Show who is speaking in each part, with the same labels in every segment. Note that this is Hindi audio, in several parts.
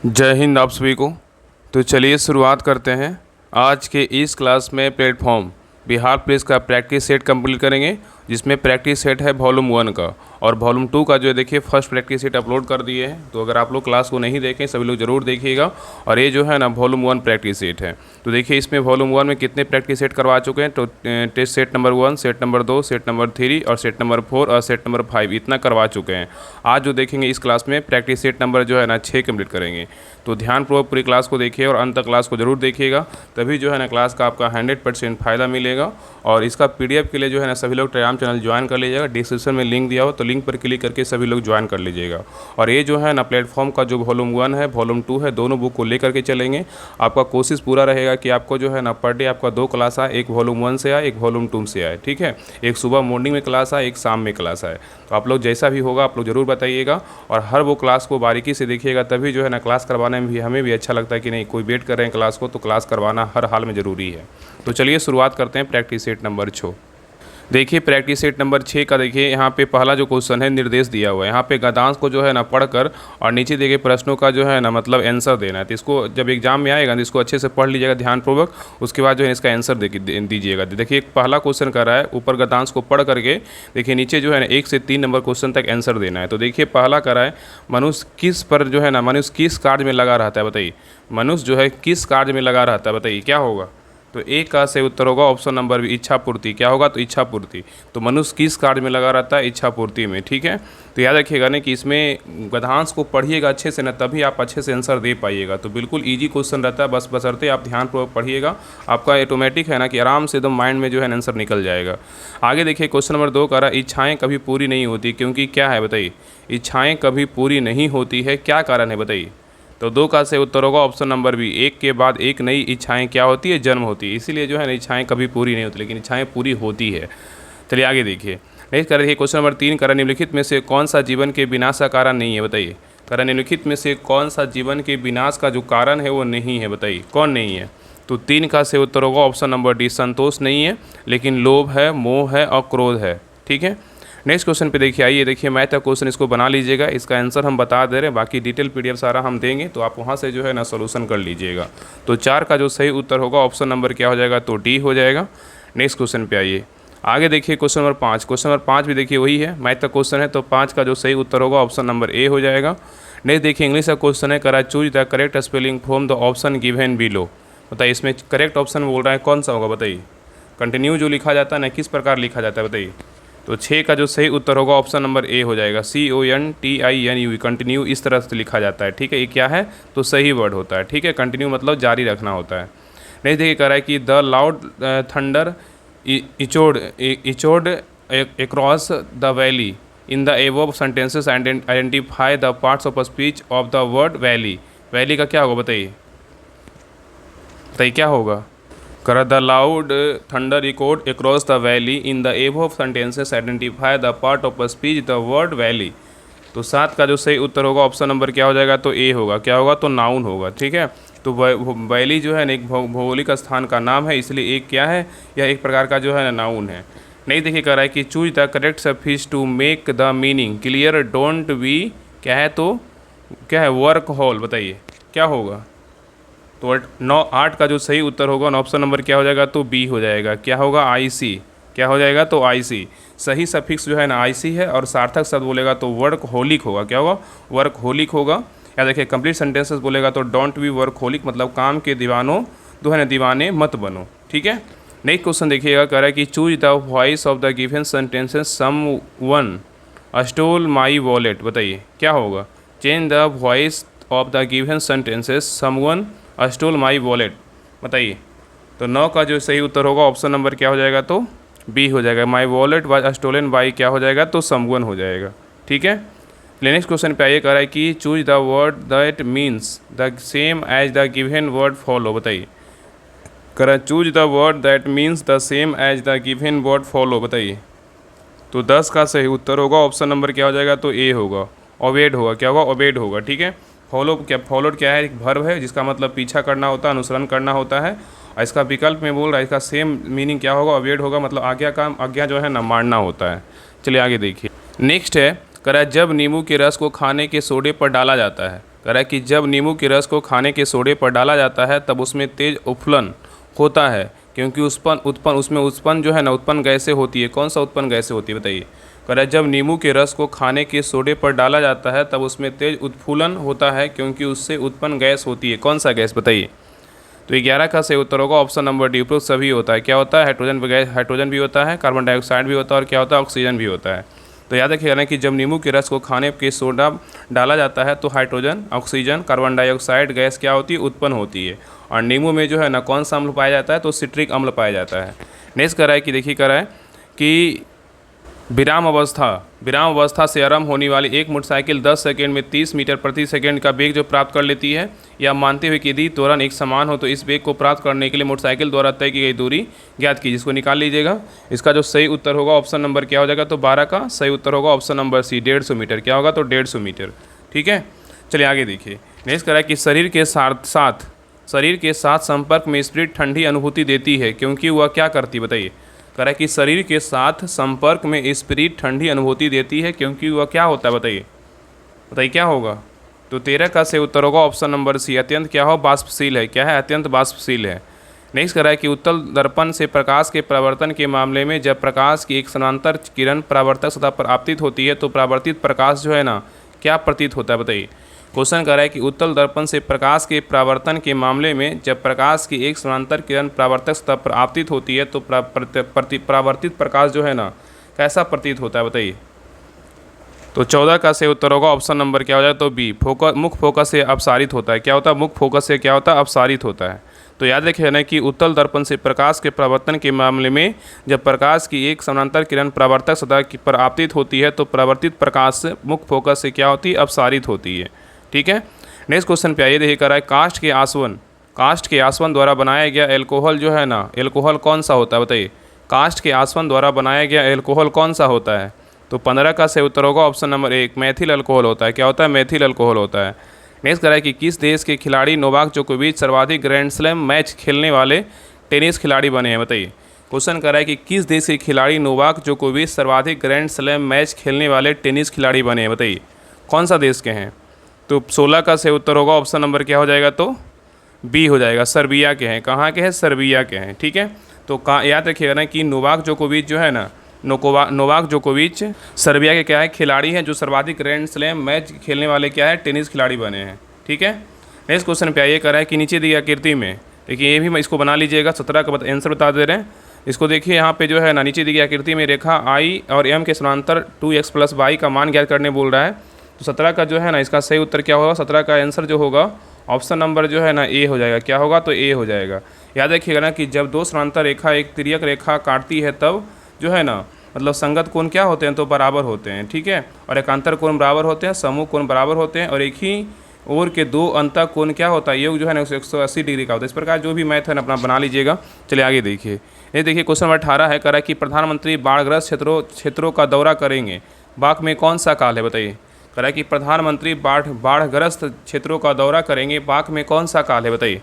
Speaker 1: जय हिंद आप सभी को। तो चलिए शुरुआत करते हैं। आज के इस क्लास में प्लेटफॉर्म बिहार पुलिस का प्रैक्टिस सेट कंप्लीट करेंगे, जिसमें प्रैक्टिस सेट है वॉल्यूम 1 का, और वॉल्यूम 2 का जो है देखिए फर्स्ट प्रैक्टिस सेट अपलोड कर दिए हैं। तो अगर आप लोग क्लास को नहीं देखें सभी लोग ज़रूर देखिएगा। और ये जो है ना वॉल्यूम 1 प्रैक्टिस सेट है। तो देखिए इसमें वॉल्यूम 1 में कितने प्रैक्टिस सेट करवा चुके हैं। तो test set number 1, set number 2, set number 3 और सेट नंबर 4 और सेट नंबर 5 इतना करवा चुके हैं। आज जो देखेंगे इस क्लास में प्रैक्टिस सेट नंबर जो है ना 6 कंप्लीट करेंगे। तो ध्यानपूर्वक पूरी क्लास को देखिए और अंत तक क्लास को जरूर देखिएगा, तभी जो है ना क्लास का आपका 100% फ़ायदा मिलेगा। और इसका पीडीएफ के लिए जो है ना सभी लोग टेलीग्राम चैनल ज्वाइन कर लीजिएगा। डिस्क्रिप्शन में लिंक दिया हो तो लिंक पर क्लिक करके सभी लोग ज्वाइन कर लीजिएगा। और ये जो है ना प्लेटफॉर्म का जो वॉल्यूम 1 है वॉल्यूम 2 है, दोनों बुक को लेकर के चलेंगे। आपका कोशिश पूरा रहेगा कि आपको जो है ना पर डे आपका 2 क्लास आए, एक वॉल्यूम 1 से आए, एक वॉल्यूम 2 से आए, ठीक है। एक सुबह मॉर्निंग में क्लास आए, एक शाम में क्लास आए। तो आप लोग जैसा भी होगा आप लोग ज़रूर बताइएगा और हर वो क्लास को बारीकी से देखिएगा, तभी जो है ना क्लास करवाने में भी हमें भी अच्छा लगता है कि नहीं कोई वेट कर रहे हैं क्लास को, तो क्लास करवाना हर हाल में ज़रूरी है। तो चलिए शुरुआत करते हैं प्रैक्टिस सेट नंबर 6। देखिए प्रैक्टिस सेट नंबर 6 का देखिए यहाँ पे पहला जो क्वेश्चन है निर्देश दिया हुआ है। यहाँ पे गद्यांश को जो है ना पढ़कर और नीचे देखिए प्रश्नों का जो है ना मतलब आंसर देना है। तो इसको जब एग्जाम में आएगा तो इसको अच्छे से पढ़ लीजिएगा ध्यानपूर्वक, उसके बाद जो है इसका आंसर दीजिएगा। देखिए एक पहला क्वेश्चन कर रहा है, ऊपर गद्यांश को पढ़ करके देखिए नीचे जो है ना 1 से 3 नंबर क्वेश्चन तक आंसर देना है। तो देखिए पहला कर रहा है, मनुष्य किस पर जो है ना मनुष्य किस कार्य में लगा रहता है, बताइए। मनुष्य जो है किस कार्य में लगा रहता है, बताइए क्या होगा। तो एक का सही उत्तर होगा ऑप्शन नंबर बी, इच्छा पूर्ति। क्या होगा, तो इच्छा पूर्ति। तो मनुष्य किस कार्य में लगा रहता है, इच्छा पूर्ति में, ठीक है। तो याद रखिएगा ना कि इसमें गद्यांश को पढ़िएगा अच्छे से ना, तभी आप अच्छे से आंसर दे पाइएगा। तो बिल्कुल इजी क्वेश्चन रहता है, बस बशर्ते आप ध्यानपूर्वक पढ़िएगा, आपका ऑटोमेटिक है ना कि आराम से एकदम माइंड में जो है आंसर निकल जाएगा। आगे देखिए क्वेश्चन नंबर 2 का रहा, इच्छाएँ कभी पूरी नहीं होती क्योंकि क्या है, बताइए। इच्छाएँ कभी पूरी नहीं होती है, क्या कारण है, बताइए। तो 2 का सही उत्तर होगा ऑप्शन नंबर बी, एक के बाद एक नई इच्छाएं क्या होती है, जन्म होती है। इसीलिए जो है ना इच्छाएं कभी पूरी नहीं होती, लेकिन इच्छाएं पूरी होती है। चलिए आगे देखिए। नेक्स्ट कर रही है क्वेश्चन नंबर 3 कर, निम्नलिखित में से कौन सा जीवन के विनाश का कारण नहीं है, बताइए। कर निम्नलिखित में से कौन सा जीवन के विनाश का जो कारण है वो नहीं है, बताइए कौन नहीं है। तो 3 का सही उत्तर होगा ऑप्शन नंबर डी, संतोष नहीं है, लेकिन लोभ है, मोह है और क्रोध है, ठीक है। नेक्स्ट क्वेश्चन पे देखिए, आइए देखिए मैथ का क्वेश्चन, इसको बना लीजिएगा। इसका आंसर हम बता दे रहे हैं, बाकी डिटेल पीडीएफ सारा हम देंगे, तो आप वहाँ से जो है ना सोल्यूशन कर लीजिएगा। तो 4 का जो सही उत्तर होगा ऑप्शन नंबर क्या हो जाएगा, तो डी हो जाएगा। नेक्स्ट क्वेश्चन पे आइए, आगे देखिए क्वेश्चन नंबर 5। क्वेश्चन नंबर 5 भी देखिए वही है, मैथ का क्वेश्चन है, तो 5 का जो सही उत्तर होगा ऑप्शन नंबर ए हो जाएगा। नेक्स्ट देखिए इंग्लिश का क्वेश्चन है, करा choose the correct spelling from the option given below. बताइए इसमें करेक्ट ऑप्शन बोल रहा है कौन सा होगा, बताइए। कंटिन्यू जो लिखा जाता है ना, किस प्रकार लिखा जाता है, बताइए। तो 6 का जो सही उत्तर होगा ऑप्शन नंबर ए हो जाएगा, CONTINU, कंटिन्यू इस तरह से लिखा जाता है, ठीक है। ये क्या है, तो सही वर्ड होता है, ठीक है। कंटिन्यू मतलब जारी रखना होता है। नहीं देखिए कह रहा है कि the loud thunder echoed across the valley in the above sentences identify the parts of speech of the word valley. Valley का क्या होगा, बताइए। बताइए क्या होगा। कर the loud thunder echoed across the valley in the above sentences identify the part of speech the word valley. तो 7 का जो सही उत्तर होगा ऑप्शन नंबर क्या हो जाएगा, तो ए होगा। क्या होगा, तो नाउन होगा, ठीक है। तो वैली जो है ना एक भौगोलिक स्थान का नाम है, इसलिए एक क्या है, यह एक प्रकार का जो है ना नाउन है। नहीं देखिए कह रहा है कि choose the correct suffix to make the meaning clear, don't be क्या है, तो क्या है, वर्क हॉल। बताइए क्या होगा। तो 8 का जो सही उत्तर होगा ऑप्शन नंबर क्या हो जाएगा, तो बी हो जाएगा। क्या होगा, IC। क्या हो जाएगा, तो IC। सही सफिक्स जो है ना IC है, और सार्थक शब्द बोलेगा तो वर्क होलिक होगा। क्या होगा, वर्क होलिक होगा। या देखिए कंप्लीट सेंटेंसेस बोलेगा तो डोंट बी वर्क होलिक, मतलब काम के दीवानों जो है ना दीवाने मत बनो, ठीक है। नेक्स्ट क्वेश्चन देखिएगा, कह रहा है कि choose the voice of the given sentences someone stole my wallet. बताइए क्या होगा, change the voice of the given sentences someone stole my wallet. बताइए। तो 9 का जो सही उत्तर होगा ऑप्शन नंबर क्या हो जाएगा, तो बी हो जाएगा। My wallet was stolen by क्या हो जाएगा, तो समवन हो जाएगा, ठीक है। नेक्स्ट क्वेश्चन पे आइए, कह रहा है कि choose the word that means the same as the given word follow. बताइए। कह रहा है choose the word that means the same as the given word follow. बताइए। तो 10 का सही उत्तर होगा ऑप्शन नंबर क्या हो जाएगा, तो ए होगा, ओबेड होगा। क्या होगा, ओबेड होगा, ठीक है। फॉलो क्या, फॉलोड क्या है, एक वर्ब है जिसका मतलब पीछा करना होता है, अनुसरण करना होता है। और इसका विकल्प में बोल रहा है, इसका सेम मीनिंग क्या होगा, ओबेड होगा, मतलब आज्ञा जो है ना मानना होता है। चलिए आगे देखिए। नेक्स्ट है, कह रहा है जब नींबू के रस को खाने के सोडे पर डाला जाता है, कह रहा है कि जब नींबू के रस को खाने के सोडे पर डाला जाता है तब उसमें तेज उफलन होता है, क्योंकि उसमें उत्पन्न जो है ना उत्पन्न गैसें होती है। कौन सा उत्पन्न गैसें होती है बताइए। कह रहा है जब नींबू के रस को खाने के सोडे पर डाला जाता है तब उसमें तेज उत्फूलन होता है, क्योंकि उससे उत्पन्न गैस होती है। कौन सा गैस बताइए। तो 11 का सही उत्तर होगा ऑप्शन नंबर डी, उपरोक्त सभी होता है। क्या होता है, हाइड्रोजन भी होता है, कार्बन डाइऑक्साइड भी होता है और क्या होता है, ऑक्सीजन भी होता है। तो याद रखिएगा ना कि जब नींबू के रस को खाने के सोडा डाला जाता है तो hydrogen, oxygen, carbon dioxide gas क्या होती है, उत्पन्न होती है। और नींबू में जो है ना कौन सा अम्ल पाया जाता है, तो सिट्रिक अम्ल पाया जाता है। नेक्स्ट करा है कि देखिए करा है कि विराम अवस्था से आरंभ होने वाली एक मोटरसाइकिल 10 सेकंड में 30 मीटर प्रति सेकंड का वेग जो प्राप्त कर लेती है, या मानते हुए कि यदि त्वरण एक समान हो तो इस वेग को प्राप्त करने के लिए मोटरसाइकिल द्वारा तय की गई दूरी ज्ञात कीजिए। इसको निकाल लीजिएगा। इसका जो सही उत्तर होगा ऑप्शन नंबर क्या हो जाएगा, तो 12 का सही उत्तर होगा ऑप्शन नंबर सी, 150 मीटर। क्या होगा, तो 150 मीटर। ठीक है, चलिए आगे देखिए। नेक्स्ट करा है कि शरीर के साथ संपर्क में स्प्रिट ठंडी अनुभूति देती है, क्योंकि वह क्या करती बताइए। कह रहा है कि शरीर के साथ संपर्क में स्पिरिट ठंडी अनुभूति देती है, क्योंकि वह क्या होता है बताइए क्या होगा। तो 13 का सही उत्तर होगा ऑप्शन नंबर सी, अत्यंत क्या हो, बाष्पशील है। क्या है, अत्यंत बाष्पशील है। नेक्स्ट कह रहा है कि उत्तल दर्पण से प्रकाश के परावर्तन के मामले में जब प्रकाश की एक समानांतर किरण परावर्तक सतह पर आपतित होती है तो परावर्तित प्रकाश जो है ना क्या प्रतीत होता है बताइए। क्वेश्चन कर रहा है कि उत्तल दर्पण से प्रकाश के परावर्तन के मामले में जब प्रकाश की एक समानांतर किरण परावर्तक सतह पर आपतित होती है तो परावर्तित प्रकाश जो है ना कैसा प्रतीत होता है बताइए। तो 14 का सही उत्तर होगा ऑप्शन नंबर क्या हो जाए, तो बी, मुख्य फोकस से अपसारित होता है। क्या होता है, मुख्य फोकस से क्या होता है, अपसारित होता है। तो याद रखिए ना कि उत्तल दर्पण से प्रकाश के परावर्तन के मामले में जब प्रकाश की एक समानांतर किरण परावर्तक सतह पर आपतित होती है तो परावर्तित प्रकाश मुख्य फोकस से क्या होती है, अपसारित होती है। ठीक है, नेक्स्ट क्वेश्चन पे आइए। देखिए कर रहा है काष्ठ के आसवन द्वारा बनाया गया एल्कोहल जो है ना, एल्कोहल कौन सा होता है बताइए। काष्ठ के आसवन द्वारा बनाया गया एल्कोहल कौन सा होता है। तो 15 का सही उत्तर होगा ऑप्शन नंबर 1, मैथिल अल्कोहल होता है। क्या होता है, मैथिल अल्कोहल होता है। नेक्स्ट कर रहा है कि किस देश के खिलाड़ी नोवाक जोकोविच सर्वाधिक ग्रैंड स्लैम मैच खेलने वाले टेनिस खिलाड़ी बने हैं बताइए। क्वेश्चन कर रहा है कि किस देश के खिलाड़ी नोवाक जोकोविच सर्वाधिक ग्रैंड स्लैम मैच खेलने वाले टेनिस खिलाड़ी बने हैं बताइए, कौन सा देश के हैं। तो 16 का सही उत्तर होगा ऑप्शन नंबर क्या हो जाएगा, तो बी हो जाएगा, सर्बिया के हैं। कहाँ के हैं, सर्बिया के हैं। ठीक है, तो याद रखिएगा ना कि नोवाक जोकोविच जो है ना, नोवाक जोकोविच सर्बिया के क्या है, खिलाड़ी हैं जो सर्वाधिक ग्रैंड स्लैम मैच खेलने वाले क्या है, टेनिस खिलाड़ी बने हैं। ठीक है, नेक्स्ट क्वेश्चन पे आइए। कर रहा है कि नीचे दी आकृति में, देखिए ये भी मैं इसको बना लीजिएगा, 17 का आंसर बता दे रहे हैं। इसको देखिए यहाँ पे जो है ना नीचे दी गई आकृति में रेखा आई और एम के समानांतर 2x + y का मान ज्ञात करने बोल रहा है। तो 17 का जो है ना इसका सही उत्तर क्या होगा, 17 का आंसर जो होगा ऑप्शन नंबर जो है ना ए हो जाएगा। क्या होगा, तो ए हो जाएगा। याद रखिएगा ना कि जब दो समानांतर रेखा एक तिर्यक रेखा काटती है तब जो है ना मतलब संगत कोण क्या होते हैं, तो बराबर होते हैं। ठीक है, और एकांतर कोण बराबर होते हैं, समूह कोण बराबर होते हैं, और एक ही ओर के दो अंतः कोण क्या होता है, योग जो है ना 180 डिग्री का होता है। इस प्रकार जो भी मैथ है ना अपना बना लीजिएगा। चलिए आगे देखिए। ये देखिए क्वेश्चन नंबर 18 है। करा कि प्रधानमंत्री बाढ़ग्रस्त क्षेत्रों का दौरा करेंगे, बाघ में कौन सा काल है बताइए। करा कि प्रधानमंत्री बाढ़ग्रस्त क्षेत्रों का दौरा करेंगे, बाघ में कौन सा काल है बताइए।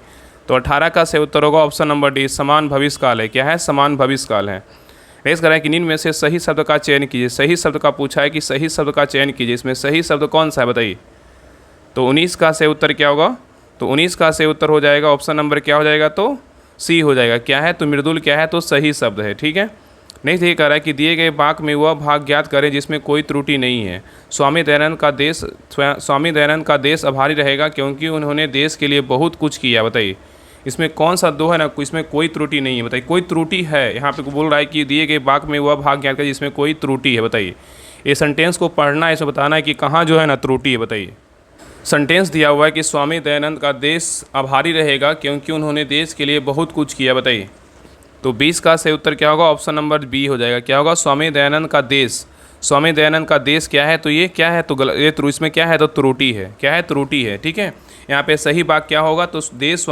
Speaker 1: तो 18 का सही उत्तर होगा ऑप्शन नंबर डी, समान भविष्य काल है। क्या है, समान भविष्य काल है। नेक्स्ट करें कि निम्न में से सही शब्द का चयन कीजिए। सही शब्द का पूछा है कि सही शब्द का चयन कीजिए, इसमें सही शब्द कौन सा है बताइए। तो 19 का सही उत्तर क्या होगा, तो 19 का सही उत्तर हो जाएगा ऑप्शन नंबर क्या हो जाएगा, तो सी हो जाएगा। क्या है, तो मृदुल क्या है, तो सही शब्द है। ठीक है, नेक्स्ट ये कह रहा है कि दिए गए वाक्य में वह भाग ज्ञात करें जिसमें कोई त्रुटि नहीं है। स्वामी दयानंद का देश आभारी रहेगा क्योंकि उन्होंने देश के लिए बहुत कुछ किया। बताइए इसमें कौन सा दो है ना, इसमें कोई त्रुटि नहीं है। बताइए कोई त्रुटि है, यहाँ पे बोल रहा है कि दिए गए वाक्य में वह भाग ज्ञात करें जिसमें कोई त्रुटि है। बताइए ये सेंटेंस को पढ़ना है, इसे बताना है कि कहाँ जो है ना त्रुटि है। बताइए सेंटेंस दिया हुआ है कि स्वामी दयानंद का देश आभारी रहेगा क्योंकि उन्होंने देश के लिए बहुत कुछ किया। बताइए तो 20 का सही उत्तर क्या होगा, ऑप्शन नंबर बी हो जाएगा। क्या होगा, स्वामी दयानंद का देश। स्वामी दयानंद का देश क्या है, तो ये क्या है, तो ये इसमें क्या है, तो त्रुटि है। क्या है, त्रुटि है। ठीक है, यहाँ पे सही बात क्या होगा, तो देश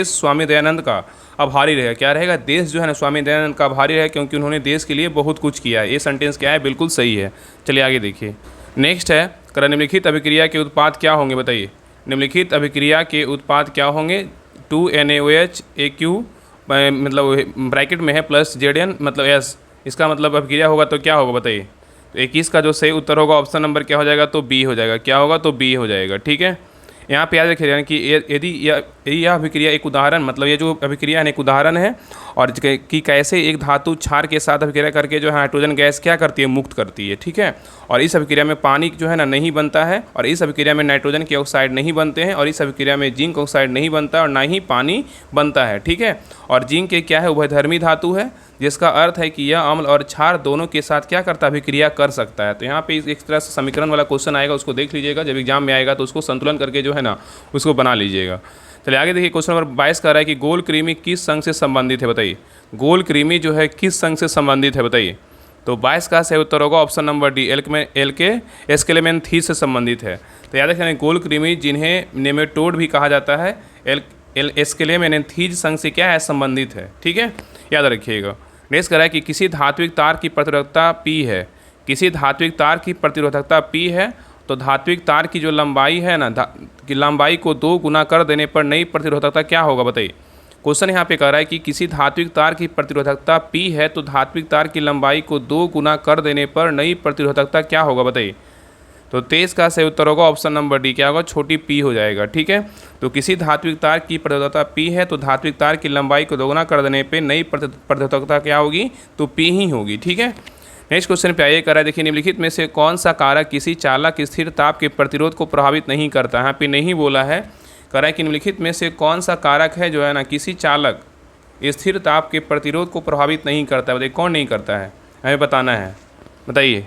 Speaker 1: स्वामी दयानंद का आभारी रहेगा। क्या रहेगा, देश जो है ना स्वामी दयानंद का आभारी है क्योंकि उन्होंने देश के लिए बहुत कुछ किया है। ये सेंटेंस क्या है, बिल्कुल सही है। चलिए आगे देखिए। नेक्स्ट है, निम्नलिखित अभिक्रिया के उत्पाद क्या होंगे। बताइए निम्नलिखित अभिक्रिया के उत्पाद क्या होंगे। 2NaOH AQ मतलब ब्रैकेट में है प्लस ZN मतलब S, इसका मतलब अभिक्रिया होगा तो क्या होगा। बताइए तो 21 का जो सही उत्तर होगा ऑप्शन नंबर क्या हो जाएगा, तो बी हो जाएगा। क्या होगा, तो बी हो जाएगा। ठीक है, यहाँ पे याद रखिए कि यदि यह अभिक्रिया एक उदाहरण, मतलब ये जो अभिक्रिया है एक उदाहरण है, और कि कैसे एक धातु क्षार के साथ अभिक्रिया करके जो है हाइड्रोजन गैस क्या करती है, मुक्त करती है। ठीक है, और इस अभिक्रिया में पानी जो है ना नहीं बनता है, और इस अभिक्रिया में नाइट्रोजन के ऑक्साइड नहीं बनते हैं, और इस अभिक्रिया में जिंक ऑक्साइड नहीं बनता और ना ही पानी बनता है। ठीक है, और जिंक के क्या है, उभयधर्मी धातु है, जिसका अर्थ है कि यह अम्ल और क्षार दोनों के साथ क्या करता है, अभिक्रिया कर सकता है। तो यहाँ पे एक तरह से समीकरण वाला क्वेश्चन आएगा, उसको देख लीजिएगा, जब एग्जाम में आएगा तो उसको संतुलन करके जो है ना उसको बना लीजिएगा। चलिए आगे देखिए, क्वेश्चन नंबर 22 कह रहा है कि गोल कृमि किस संघ से संबंधित है, बताइए। गोल कृमि जो है किस संघ से संबंधित है, बताइए। तो 22 का सही उत्तर होगा ऑप्शन नंबर डी, एल के एस्केलेमेंथीस से संबंधित है। तो याद रखिए गोल कृमि जिन्हें नेमेटोड भी कहा जाता है, एस्केलेमेंथीज संघ से क्या है, संबंधित है। ठीक है, याद रखिएगा। नेक्स्ट कह रहा है कि किसी धात्विक तार की प्रतिरोधकता P है, किसी धात्विक तार की प्रतिरोधकता P है, तो धात्विक तार की जो लंबाई है ना, कि लंबाई को 2 गुना कर देने पर नई प्रतिरोधकता क्या होगा, बताइए। क्वेश्चन यहाँ पे कह रहा है कि किसी धात्विक तार की प्रतिरोधकता P है, तो धात्विक तार की लंबाई को 2 गुना कर देने पर नई प्रतिरोधकता क्या होगा, बताइए। तो 23 का सही उत्तर होगा ऑप्शन नंबर डी, क्या होगा, छोटी p हो जाएगा। ठीक है, तो किसी धात्विक तार की प्रतिरोधकता p है, तो धात्विक तार की लंबाई को दोगुना कर देने पे नई प्रतिरोधकता क्या होगी, तो p ही होगी। ठीक है, नेक्स्ट क्वेश्चन पे आइए, कर रहा है देखिए, निम्नलिखित में से कौन सा कारक किसी चालक स्थिर ताप के प्रतिरोध को प्रभावित नहीं करता। यहाँ पे नहीं बोला है, कह रहा है कि निम्नलिखित में से कौन सा कारक है जो है ना किसी चालक स्थिर ताप के प्रतिरोध को प्रभावित नहीं करता है, बताइए कौन नहीं करता है, हमें बताना है, बताइए।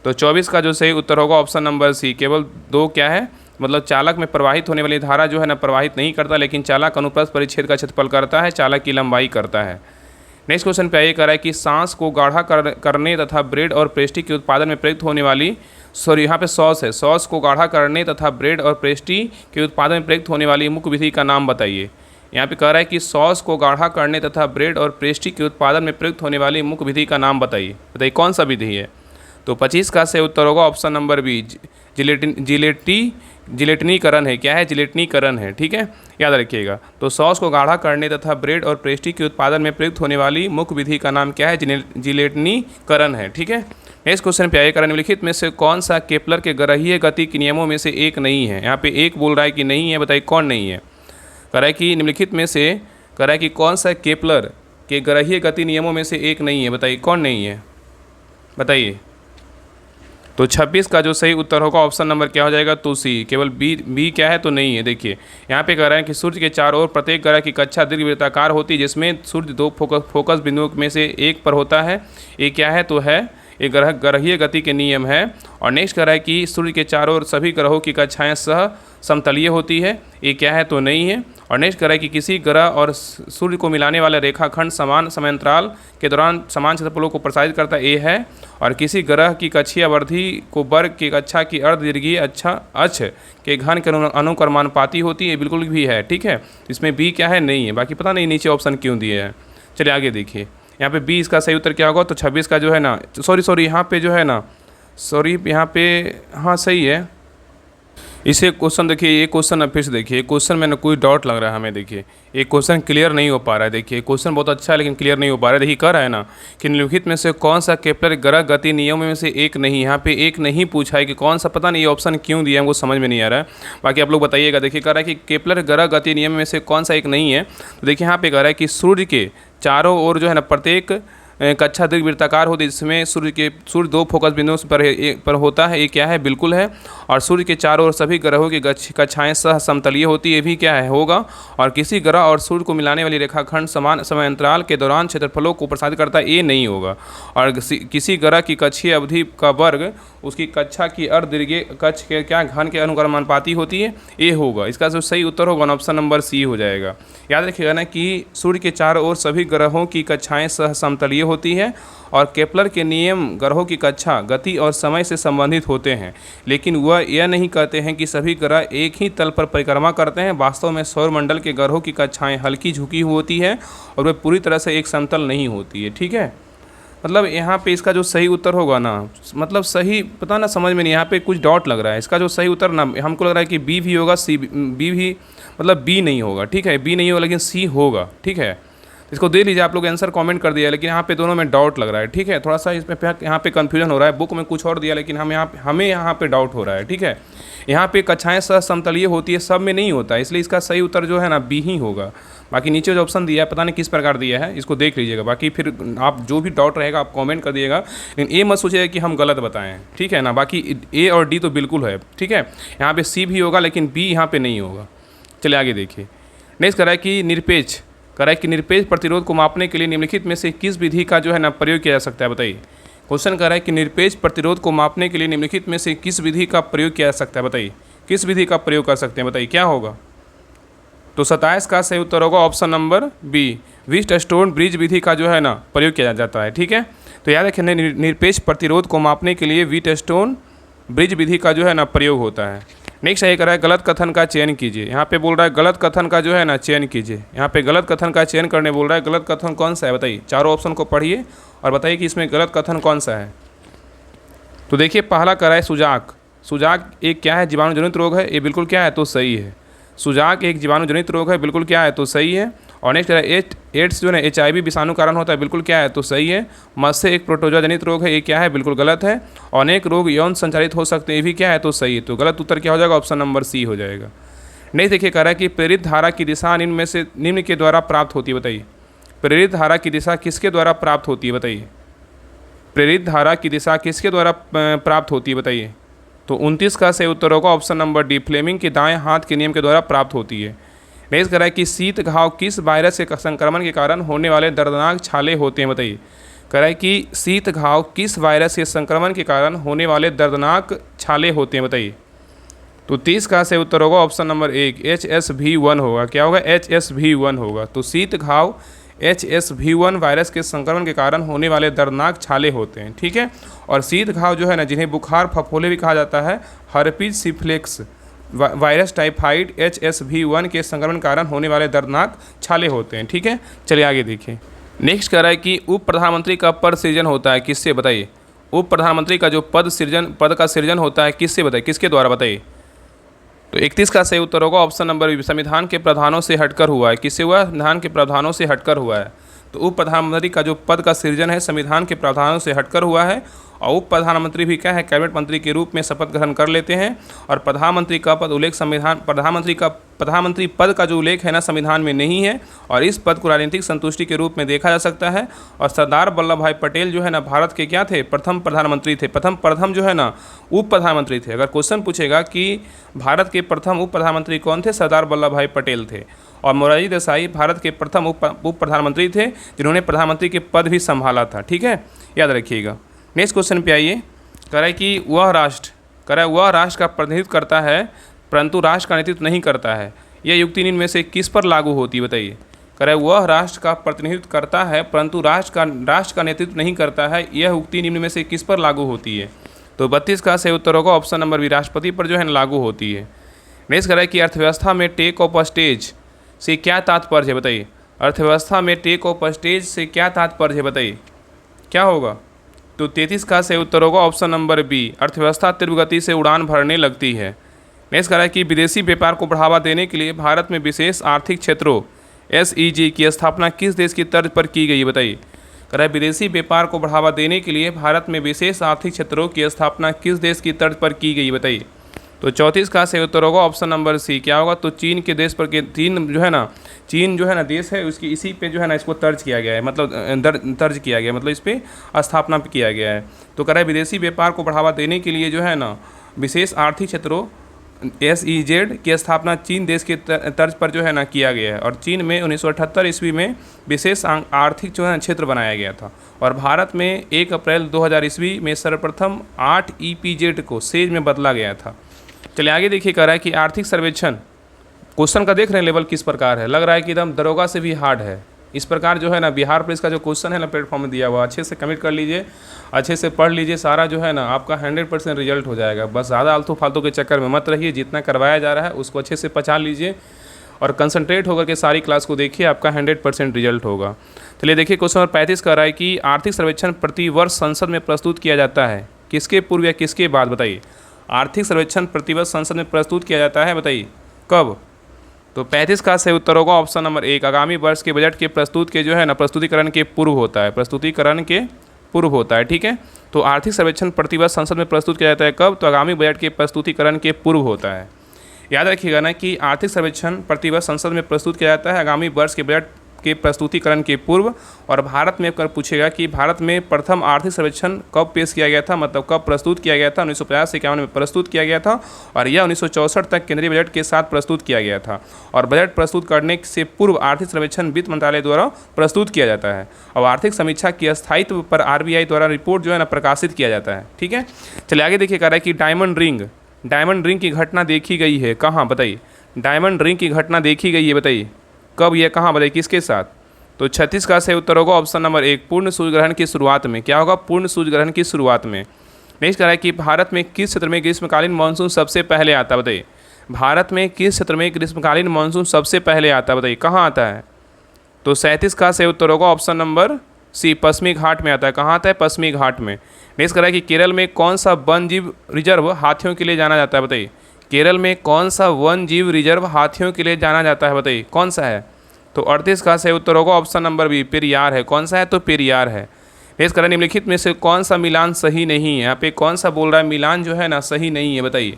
Speaker 1: तो 24 का जो सही उत्तर होगा ऑप्शन नंबर सी, केवल 2 क्या है, मतलब चालक में प्रवाहित होने वाली धारा जो है ना प्रवाहित नहीं करता, लेकिन चालक अनुप्रस्थ परिच्छेद का क्षेत्रफल करता है, चालक की लंबाई करता है। नेक्स्ट क्वेश्चन पे आइए, कर रहा है कि सांस को गाढ़ा करने तथा ब्रेड और पेस्ट्री के उत्पादन में प्रयुक्त होने वाली, यहाँ पे सॉस है, सॉस को गाढ़ा करने तथा ब्रेड और पेस्ट्री के उत्पादन में प्रयुक्त होने वाली मुख्य विधि का नाम बताइए। यहाँ पे कह रहा है कि सॉस को गाढ़ा करने तथा ब्रेड और पेस्ट्री के उत्पादन में प्रयुक्त होने वाली मुख्य विधि का नाम बताइए, बताइए कौन सा विधि है। तो 25 का सही उत्तर होगा ऑप्शन नंबर बी, जिलेटिनीकरण है। क्या है, जिलेटिनीकरण है। ठीक है, याद रखिएगा। तो सॉस को गाढ़ा करने तथा ब्रेड और पेस्ट्री के उत्पादन में प्रयुक्त होने वाली मुख्य विधि का नाम क्या है, जिलेटिनीकरण है। ठीक है, नेक्स्ट क्वेश्चन पे आइए, निम्नलिखित में से कौन सा केपलर के गरहीय गति के नियमों में से एक नहीं है। यहाँ पे एक बोल रहा है कि नहीं है, बताइए कौन नहीं है। कह रहा है कि निम्नलिखित में से, कह रहा है कि कौन सा केपलर के गरहीय गति नियमों में से एक नहीं है, बताइए कौन नहीं है, बताइए। तो 26 का जो सही उत्तर होगा ऑप्शन नंबर क्या हो जाएगा, तो सी, केवल बी क्या है, तो नहीं है। देखिए यहाँ पे कह रहे हैं कि सूर्य के चारों ओर प्रत्येक ग्रह की कक्षा दीर्घवृत्ताकार होती है, जिसमें सूर्य 2 फोकस बिंदुओं में से एक पर होता है। ये क्या है, तो है ये ग्रहीय गति के नियम है। और नेक्स्ट कह रहा है कि सूर्य के चारों ओर सभी ग्रहों की कक्षाएं सह समतलीय होती है। ये क्या है, तो नहीं है। और नेक्स्ट कह रहा है कि किसी ग्रह और सूर्य को मिलाने वाला रेखाखंड समान समयांतराल के दौरान समान क्षेत्रफलों को प्रसारित करता है, ये है। और किसी ग्रह की कक्षीय अवधि को वर्ग की कक्षा की अर्धदीर्घीय अक्ष के घन के अनुक्रमानुपाती होती है, बिल्कुल भी है। ठीक है, इसमें बी क्या है, नहीं है। बाकी पता नहीं नीचे ऑप्शन क्यों दिए हैं। चलिए आगे देखिए, यहाँ पे बी इसका सही उत्तर क्या होगा, तो 26 का जो है ना, सॉरी यहाँ पे जो है ना, यहाँ पे हाँ सही है। इसे क्वेश्चन देखिए, ये क्वेश्चन अब फिर से देखिए, क्वेश्चन में ना कोई डाउट लग रहा है हमें। देखिए ये क्वेश्चन क्लियर नहीं हो पा रहा है। देखिए क्वेश्चन बहुत अच्छा है लेकिन क्लियर नहीं हो पा रहा है। देखिए कह रहा है ना कि निम्नलिखित में से कौन सा केपलर ग्रह गति नियमों में से एक नहीं। यहाँ पे एक नहीं पूछा है कि कौन सा, पता नहीं ये ऑप्शन क्यों दिया है, हमको समझ में नहीं आ रहा है। बाकी आप लोग बताइएगा। देखिए कह रहा है कि केपलर ग्रह गति नियम में से कौन सा एक नहीं है। तो देखिए यहाँ पे कह रहा है कि सूर्य के चारों ओर जो है ना प्रत्येक कक्षा दीर्घवृत्ताकार होती है, जिसमें सूर्य 2 फोकस बिंदुओं पर होता है, ये क्या है, बिल्कुल है। और सूर्य के चारों ओर सभी ग्रहों की कक्षाएं सह समतलीय होती है, ये भी क्या है, होगा। और किसी ग्रह और सूर्य को मिलाने वाली रेखाखंड समान समयांतराल के दौरान क्षेत्रफलों को प्रसारित करता है, ये नहीं होगा। और किसी ग्रह की कक्षीय अवधि का वर्ग उसकी कक्षा की अर्धदीर्घीय कक्ष के क्या घन के अनुक्रमानुपाती होती है, ये होगा। इसका जो सही उत्तर होगा ऑप्शन नंबर सी हो जाएगा। याद रखिएगा ना कि सूर्य के चारों ओर सभी ग्रहों की कक्षाएं सह समतलीय होती है और केपलर के नियम ग्रहों की कक्षा गति और समय से संबंधित होते हैं, लेकिन वह यह नहीं कहते हैं कि सभी ग्रह एक ही तल पर परिक्रमा करते हैं। वास्तव में सौरमंडल के ग्रहों की कक्षाएं हल्की झुकी होती है और वे पूरी तरह से एक समतल नहीं होती है। ठीक है, मतलब यहाँ पे इसका जो सही उत्तर होगा ना, मतलब सही पता ना समझ में नहीं, यहाँ पे कुछ डाउट लग रहा है। इसका जो सही उत्तर ना हमको लग रहा है कि बी भी होगा, सी बी भी, मतलब बी नहीं होगा। ठीक है, बी नहीं होगा लेकिन सी होगा। ठीक है, इसको देख लीजिए, आप लोग आंसर कमेंट कर दिया, लेकिन यहाँ पे दोनों में डाउट लग रहा है, ठीक है। थोड़ा सा इसमें यहाँ पे कन्फ्यूजन हो रहा है, बुक में कुछ और दिया लेकिन हमें यहाँ पे डाउट हो रहा है, ठीक है। यहाँ पे कक्षाएं समतलीय होती है, सब में नहीं होता है, इसलिए इसका सही उत्तर जो है ना बी ही होगा। बाकी नीचे जो ऑप्शन दिया है पता नहीं किस प्रकार दिया है, इसको देख लीजिएगा। बाकी फिर आप जो भी डाउट रहेगा आप कमेंट कर दिएगा, लेकिन ये मत सोचिएगा कि हम गलत बताएं, ठीक है ना। बाकी ए और डी तो बिल्कुल है, ठीक है। यहाँ पे सी भी होगा लेकिन बी यहाँ पे नहीं होगा। चलिए आगे देखिए। नेक्स्ट करा है कि निरपेक्ष प्रतिरोध को मापने के लिए निम्नलिखित में से किस विधि का जो है ना प्रयोग किया जा सकता है, बताइए। क्वेश्चन कर रहा है कि निरपेक्ष प्रतिरोध को मापने के लिए निम्नलिखित में से किस विधि का प्रयोग किया जा सकता है, बताइए। किस विधि का प्रयोग कर सकते हैं, बताइए क्या होगा। तो 27 का सही उत्तर होगा option number B, Wheatstone bridge विधि का जो है ना प्रयोग किया जाता है, ठीक है। तो याद रखें, निरपेक्ष प्रतिरोध को मापने के लिए व्हीटस्टोन ब्रिज विधि का जो है ना प्रयोग होता है। नेक्स्ट ये कर रहा है गलत कथन का चयन कीजिए। यहाँ पे बोल रहा है गलत कथन का जो है ना चयन कीजिए। यहाँ पे गलत कथन का चयन करने बोल रहा है, गलत कथन कौन सा है बताइए। चारों ऑप्शन को पढ़िए और बताइए कि इसमें गलत कथन कौन सा है। तो देखिए पहला कर रहा है सुजाक एक क्या है, जीवाणु जनित रोग है, ये बिल्कुल क्या है तो सही है। सुजाक एक जीवाणु जनित रोग है, बिल्कुल क्या है तो सही है। और नेक्स्ट एड्स जो है HIV विषाणु कारण होता है, बिल्कुल क्या है तो सही है। मत्स्य एक प्रोटोजोआ जनित रोग है, ये क्या है बिल्कुल गलत है। अनेक रोग यौन संचालित हो सकते हैं, ये भी क्या है तो सही है। तो गलत उत्तर क्या हो जाएगा, ऑप्शन नंबर सी हो जाएगा। नेक्स्ट देखिए कह रहा है कि प्रेरित धारा की दिशा निम्न के द्वारा प्राप्त होती है, बताइए। प्रेरित धारा की दिशा किसके द्वारा प्राप्त होती है, बताइए। प्रेरित धारा की दिशा किसके द्वारा प्राप्त होती है, बताइए। तो 29 का सही उत्तर होगा ऑप्शन नंबर डी, फ्लेमिंग के दाएं हाथ के नियम के द्वारा प्राप्त होती है। नेक्स्ट कह रहा है कि शीत घाव किस वायरस के संक्रमण के कारण होने वाले दर्दनाक छाले होते हैं, बताइए। कह रहा है कि शीत घाव किस वायरस के संक्रमण के कारण होने वाले दर्दनाक छाले होते हैं, बताइए। तो 30 का सही उत्तर होगा ऑप्शन नंबर 1, HSV1 होगा। क्या होगा, HSV1 होगा। तो शीत घाव HSV1 वायरस के संक्रमण के कारण होने वाले दर्दनाक छाले होते हैं, ठीक है। और शीत घाव जो है ना, जिन्हें बुखार फफोले भी कहा जाता है, herpes simplex virus typhoid HSV1 के संक्रमण कारण होने वाले दर्दनाक छाले होते हैं, ठीक है। चलिए आगे देखिए। नेक्स्ट कह रहा है कि उप प्रधानमंत्री का पद सृजन होता है किससे, बताइए। उप प्रधानमंत्री का जो पद का सृजन होता है किससे, बताइए, किसके द्वारा, बताइए। तो 31 का सही उत्तर होगा ऑप्शन नंबर बी, संविधान के प्रावधानों से हटकर हुआ है। किससे हुआ है, संविधान के प्रावधानों से हटकर हुआ है। तो उप प्रधानमंत्री का जो पद का सृजन है संविधान के प्रावधानों से हटकर हुआ है। और उप प्रधानमंत्री भी क्या है, कैबिनेट मंत्री के रूप में शपथ ग्रहण कर लेते हैं। और प्रधानमंत्री का पद उल्लेख प्रधानमंत्री पद का जो उल्लेख है ना संविधान में नहीं है, और इस पद को राजनीतिक संतुष्टि के रूप में देखा जा सकता है। और सरदार वल्लभ भाई पटेल जो है ना भारत के क्या थे, प्रथम प्रधानमंत्री थे। प्रथम जो है ना उप प्रधानमंत्री थे। अगर क्वेश्चन पूछेगा कि भारत के प्रथम उप प्रधानमंत्री कौन थे, सरदार वल्लभ भाई पटेल थे। और मोरारजी देसाई भारत के प्रथम उप प्रधानमंत्री थे, जिन्होंने प्रधानमंत्री के पद भी संभाला था, ठीक है, याद रखिएगा। नेक्स्ट क्वेश्चन पे आइए। कह रहा है कि वह राष्ट्र का प्रतिनिधित्व करता है परंतु राष्ट्र का नेतृत्व नहीं करता है, यह युक्ति निम्न में से किस पर लागू होती है, बताइए। कह रहा है वह राष्ट्र का प्रतिनिधित्व करता है परंतु राष्ट्र का नेतृत्व नहीं करता है, यह युक्ति निम्न में से किस पर लागू होती है। तो 32 का सही उत्तर होगा ऑप्शन नंबर बी, राष्ट्रपति पर जो है लागू होती है। नेक्स्ट कह रहा है कि अर्थव्यवस्था में टेक ऑफ स्टेज से क्या तात्पर्य है, बताइए। अर्थव्यवस्था में टेक ऑफ स्टेज से क्या तात्पर्य है, बताइए, क्या होगा। तो 33 का सही उत्तर होगा ऑप्शन नंबर बी, अर्थव्यवस्था तीव्र गति से उड़ान भरने लगती है। नेक्स्ट कह रहा है कि विदेशी व्यापार को बढ़ावा देने के लिए भारत में विशेष आर्थिक क्षेत्रों SEZ की स्थापना किस देश की तर्ज पर की गई है, बताइए। कह रहा है विदेशी व्यापार को बढ़ावा देने के लिए भारत में विशेष आर्थिक क्षेत्रों की स्थापना किस देश की तर्ज पर की गई, बताइए। तो 34 का सही उत्तर होगा ऑप्शन नंबर सी, क्या होगा। तो चीन के देश पर चीन जो है ना देश है, उसकी इसी पे जो है ना इसको तर्ज किया गया है, मतलब तर्ज किया गया, मतलब इस पर स्थापना किया गया है। तो कह रहा है विदेशी व्यापार को बढ़ावा देने के लिए जो है ना विशेष आर्थिक क्षेत्रों SEZ की स्थापना चीन देश के तर्ज पर जो है ना किया गया है। और चीन में 1978 ईस्वी में विशेष आर्थिक जो है क्षेत्र बनाया गया था। और भारत में 1 अप्रैल 2000 ईस्वी में सर्वप्रथम 8 EPZ को सेज में बदला गया था। चलिए आगे देखिए। कह रहा है कि आर्थिक सर्वेक्षण, क्वेश्चन का देख रहे हैं लेवल किस प्रकार है, लग रहा है कि एकदम दरोगा से भी हार्ड है। इस प्रकार जो है ना बिहार पुलिस का जो क्वेश्चन है ना प्लेटफॉर्म में दिया हुआ, अच्छे से कमिट कर लीजिए, अच्छे से पढ़ लीजिए, सारा जो है ना आपका 100% रिजल्ट हो जाएगा। बस ज़्यादा आलतू फालतू के चक्कर में मत रहिए, जितना करवाया जा रहा है उसको अच्छे से पचा लीजिए और कंसंट्रेट होकर के सारी क्लास को देखिए, आपका 100% रिजल्ट होगा। चलिए देखिए क्वेश्चन नंबर 35 कह रहा है कि आर्थिक सर्वेक्षण प्रतिवर्ष संसद में प्रस्तुत किया जाता है, किसके पूर्व या किसके बाद, बताइए। आर्थिक सर्वेक्षण प्रतिवर्ष संसद में प्रस्तुत किया जाता है, बताइए, कब। तो 35 का सही उत्तर होगा ऑप्शन नंबर 1, आगामी वर्ष के बजट के प्रस्तुत के जो है ना प्रस्तुतिकरण के पूर्व होता है, प्रस्तुतिकरण के पूर्व होता है। ठीक है, तो आर्थिक सर्वेक्षण प्रतिवर्ष संसद में प्रस्तुत किया जाता है कब? तो आगामी बजट के प्रस्तुतिकरण के पूर्व होता है। याद रखिएगा ना कि आर्थिक सर्वेक्षण प्रतिवर्ष संसद में प्रस्तुत किया जाता है आगामी वर्ष के बजट के प्रस्तुतिकरण के पूर्व। और भारत में कर पूछेगा कि भारत में प्रथम आर्थिक सर्वेक्षण कब पेश किया गया था, मतलब कब प्रस्तुत किया गया था? 1950 से 51 में प्रस्तुत किया गया था और यह 1964 तक केंद्रीय बजट के साथ प्रस्तुत किया गया था। और बजट प्रस्तुत करने से पूर्व आर्थिक सर्वेक्षण वित्त मंत्रालय द्वारा प्रस्तुत किया जाता है और आर्थिक समीक्षा के स्थायित्व पर RBI द्वारा रिपोर्ट जो है ना प्रकाशित किया जाता है। ठीक है, चलिए आगे देखिए, कह रहा है कि डायमंड रिंग की घटना देखी गई है कहाँ? बताइए, डायमंड रिंग की घटना देखी गई है, बताइए कब, यह कहाँ, बताइए किसके साथ? तो 36 का सही उत्तर होगा ऑप्शन नंबर 1, पूर्ण सूर्यग्रहण की शुरुआत में। क्या होगा? पूर्ण सूर्यग्रहण की शुरुआत में। नेक्स्ट कह रहा है कि भारत में किस क्षेत्र में ग्रीष्मकालीन मानसून सबसे पहले आता है? बताइए, भारत में किस क्षेत्र में ग्रीष्मकालीन मानसून सबसे पहले आता है? बताइए कहाँ आता है? तो 37 का सही उत्तर होगा ऑप्शन नंबर सी, पश्चिमी घाट में आता है। कहाँ आता है? पश्चिमी घाट में। नेक्स्ट कह रहा है कि केरल में कौन सा वन जीव रिजर्व हाथियों के लिए जाना जाता है? बताइए, केरल में कौन सा वन जीव रिजर्व हाथियों के लिए जाना जाता है? बताइए कौन सा है? तो 38 का सही उत्तर होगा ऑप्शन नंबर बी, पेरियार है। कौन सा है? तो पेरियार है। नेक्स्ट कह रहा है निम्नलिखित में से कौन सा मिलान सही नहीं है? यहाँ पे कौन सा बोल रहा है मिलान जो है ना सही नहीं है? बताइए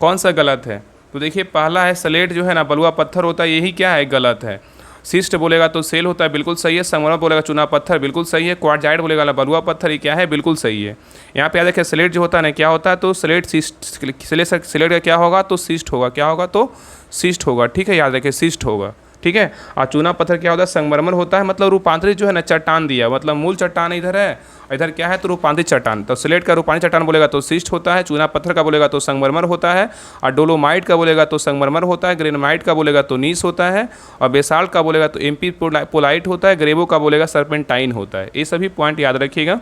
Speaker 1: कौन सा गलत है? तो देखिए, पहला है स्लेट जो है ना बलुआ पत्थर होता है, यही क्या है? गलत है। शिस्ट बोलेगा तो सेल होता है, बिल्कुल सही है। संगमरमर बोलेगा चूना पत्थर, बिल्कुल सही है। क्वार्टजाइट बोलेगा बलुआ पत्थर, ये क्या है? बिल्कुल सही है। यहाँ पे याद रखिए, स्लेट जो होता है ना क्या होता है? तो स्लेट स्लेट का क्या होगा? तो शिस्ट होगा। क्या होगा? तो शिस्ट होगा। ठीक है, याद रखिए शिस्ट होगा। ठीक है, और चूना पत्थर क्या होता है? संगमरमर होता है, मतलब रूपांतरित जो है ना चट्टान दिया, मतलब मूल चट्टान इधर है, इधर क्या है? तो रूपांतरित चट्टान। तो स्लेट का रूपांतरित चट्टान बोलेगा तो शिस्ट होता है, चूना पत्थर का बोलेगा तो संगमरमर होता है, और डोलोमाइट का बोलेगा तो संगमरमर होता है, ग्रेनाइट का बोलेगा तो नीस होता है, और बेसाल्ट का बोलेगा तो एमपी पोलाइट होता है, ग्रेवो का बोलेगा सर्पेंटाइन होता है। ये सभी पॉइंट याद रखिएगा।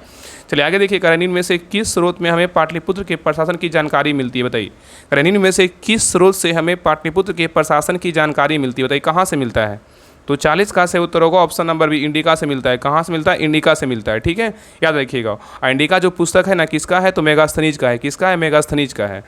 Speaker 1: चलिए आगे देखिए, करनीन में से किस स्रोत में हमें पाटलिपुत्र के प्रशासन की जानकारी मिलती है? बताइए, करनीन में से किस स्रोत से हमें पाटलिपुत्र के प्रशासन की जानकारी मिलती है? बताइए कहाँ से मिलता है? तो 40 का सही उत्तर होगा ऑप्शन नंबर बी, इंडिका से मिलता है। कहाँ से मिलता है? इंडिका से मिलता है। ठीक है, याद रखिएगा। और इंडिका जो पुस्तक है ना किसका है? तो मेगास्थनीज का है। किसका है? मेगास्थनीज का है।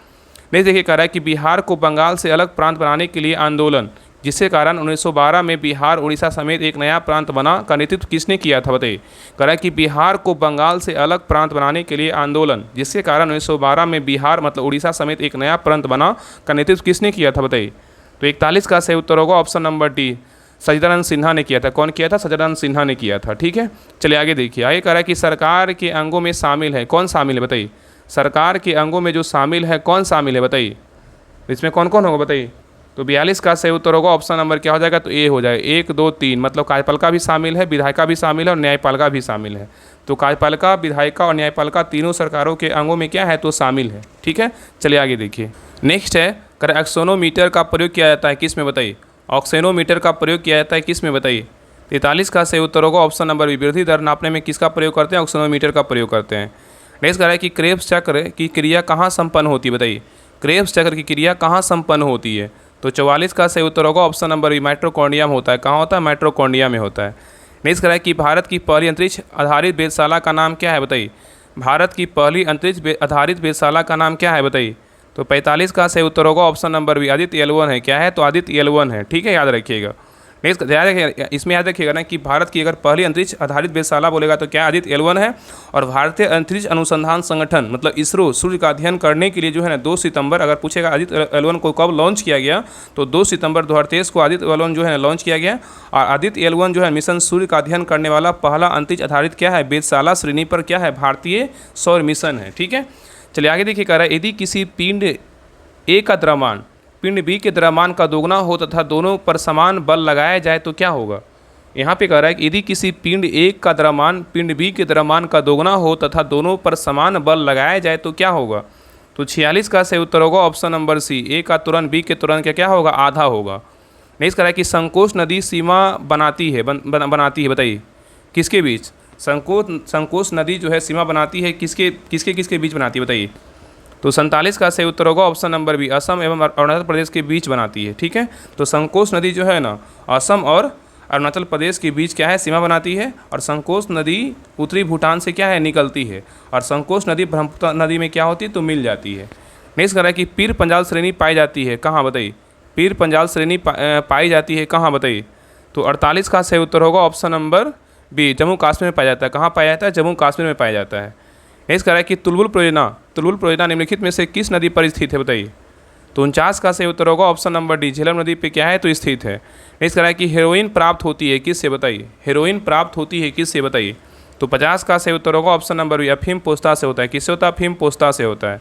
Speaker 1: नहीं, देखिए कह रहा है कि बिहार को बंगाल से अलग प्रांत बनाने के लिए आंदोलन, जिसके कारण 1912 में बिहार उड़ीसा समेत एक नया प्रांत बना, का नेतृत्व किसने किया था? बताइए। कह रहा है कि बिहार को बंगाल से अलग प्रांत बनाने के लिए आंदोलन, जिसके कारण 1912 में बिहार मतलब उड़ीसा समेत एक नया प्रांत बना, का नेतृत्व किसने किया था? बताइए। तो 41 का सही उत्तर होगा ऑप्शन नंबर डी, सच्चिदानंद सिन्हा ने किया था। कौन किया था? सच्चिदानंद सिन्हा ने किया था। ठीक है, चलिए आगे देखिए। आगे कह रहा है कि सरकार के अंगों में शामिल है, कौन शामिल है? बताइए, सरकार के अंगों में जो शामिल है कौन शामिल है? बताइए, इसमें कौन कौन होगा? बताइए। तो 42 का सही उत्तर होगा ऑप्शन नंबर क्या हो जाएगा? तो ए हो जाएगा। 1 2 3 मतलब कार्यपालिका भी शामिल है, विधायिका भी शामिल है और न्यायपालिका भी शामिल है। तो कार्यपालिका, विधायिका और न्यायपालिका तीनों सरकारों के अंगों में क्या है? तो शामिल है। ठीक है, चलिए आगे देखिए। नेक्स्ट है, कर एक्सोनोमीटर का प्रयोग किया जाता है किस में? बताइए, ऑक्सीनोमीटर का प्रयोग किया जाता है किस में? बताइए। 43 का सही उत्तर होगा ऑप्शन नंबर बी, वृद्धि दर नापने में किसका प्रयोग करते हैं? ऑक्सीनोमीटर का प्रयोग करते हैं। नेक्स्ट कह रहा है कि क्रेब्स चक्र की क्रिया कहाँ संपन्न होती है? बताइए, क्रेब्स चक्र की क्रिया कहाँ संपन्न होती है? तो 44 का सही उत्तर होगा ऑप्शन नंबर बी, माइटोकॉन्ड्रिया में होता है। कहाँ होता है? माइटोकॉन्ड्रिया में होता है। नेक्स्ट कह रहा है कि भारत की पहली अंतरिक्ष आधारित वेधशाला का नाम क्या है? बताइए, भारत की पहली अंतरिक्ष आधारित वेधशाला का नाम क्या है? बताइए। तो 45 का सही उत्तर होगा option number B, Aditya L1 है। क्या है? तो आदित्य L1 है। ठीक है, याद रखिएगा। नेक्स्ट याद रखिएगा, इसमें याद रखिएगा ना कि भारत की अगर पहली अंतरिक्ष आधारित वेधशाला बोलेगा तो क्या? आदित्य L1 है। और भारतीय अंतरिक्ष अनुसंधान संगठन मतलब इसरो सूर्य का अध्ययन करने के लिए जो है ना 2 सितंबर, अगर पूछेगा आदित्य L1 को कब लॉन्च किया गया, तो 2 सितंबर 2023 को आदित्य L1 जो है लॉन्च किया गया। और आदित्य L1 जो है मिशन सूर्य का अध्ययन करने वाला पहला अंतरिक्ष आधारित क्या है? वेधशाला श्रेणी पर क्या है? भारतीय सौर मिशन है। ठीक है, चलिए आगे देखिए। कह रहा है यदि किसी पिंड ए का द्रव्यमान पिंड बी के द्रव्यमान का दोगुना हो तथा दोनों पर समान बल लगाया जाए तो क्या होगा? यहाँ पे कह रहा है कि यदि किसी पिंड ए का द्रव्यमान पिंड बी के द्रव्यमान का दोगुना हो तथा दोनों पर समान बल लगाया जाए तो क्या होगा? तो 46 का सही उत्तर होगा ऑप्शन नंबर सी, ए का तुरंत बी के तुरंत क्या होगा? आधा होगा। नेक्स्ट कह रहा है कि संकोच नदी सीमा बनाती है बनाती है, बताइए किसके बीच? संकोच नदी जो है सीमा बनाती है किसके बीच बनाती है? बताइए। तो 47 का सही उत्तर होगा ऑप्शन नंबर बी, असम एवं अरुणाचल प्रदेश के बीच बनाती है। ठीक है, तो संकोच नदी जो है ना असम और अरुणाचल प्रदेश के बीच क्या है? सीमा बनाती है। और संकोच नदी उत्तरी भूटान से क्या है? निकलती है। और संकोच नदी ब्रह्मपुत्र नदी में क्या होती है? तो मिल जाती है। नेक्स्ट कह रहा है कि पीर पंजाल श्रेणी पाई जाती है कहाँ? बताइए, पीर पंजाल श्रेणी पाई जाती है कहाँ बताइए। तो 48 का सही उत्तर होगा option number B, Jammu Kashmir में पाया जाता है। कहाँ पाया जाता है? जम्मू कश्मीर में पाया जाता है। नेक्स्ट कह रहा है कि तुलबुल परियोजना निम्नलिखित में से किस नदी पर स्थित है बताइए। तो 49 का सही उत्तर होगा ऑप्शन नंबर डी, झेलम नदी पे क्या है तो स्थित है। नेक्स्ट कह रहा है कि हेरोइन प्राप्त होती है किससे बताइए। हेरोइन प्राप्त होती है किससे बताइए। तो 50 का सही उत्तर होगा ऑप्शन नंबर बी, अफीम पोस्ता से होता है। किससे होता है? अफीम पोस्ता से होता है।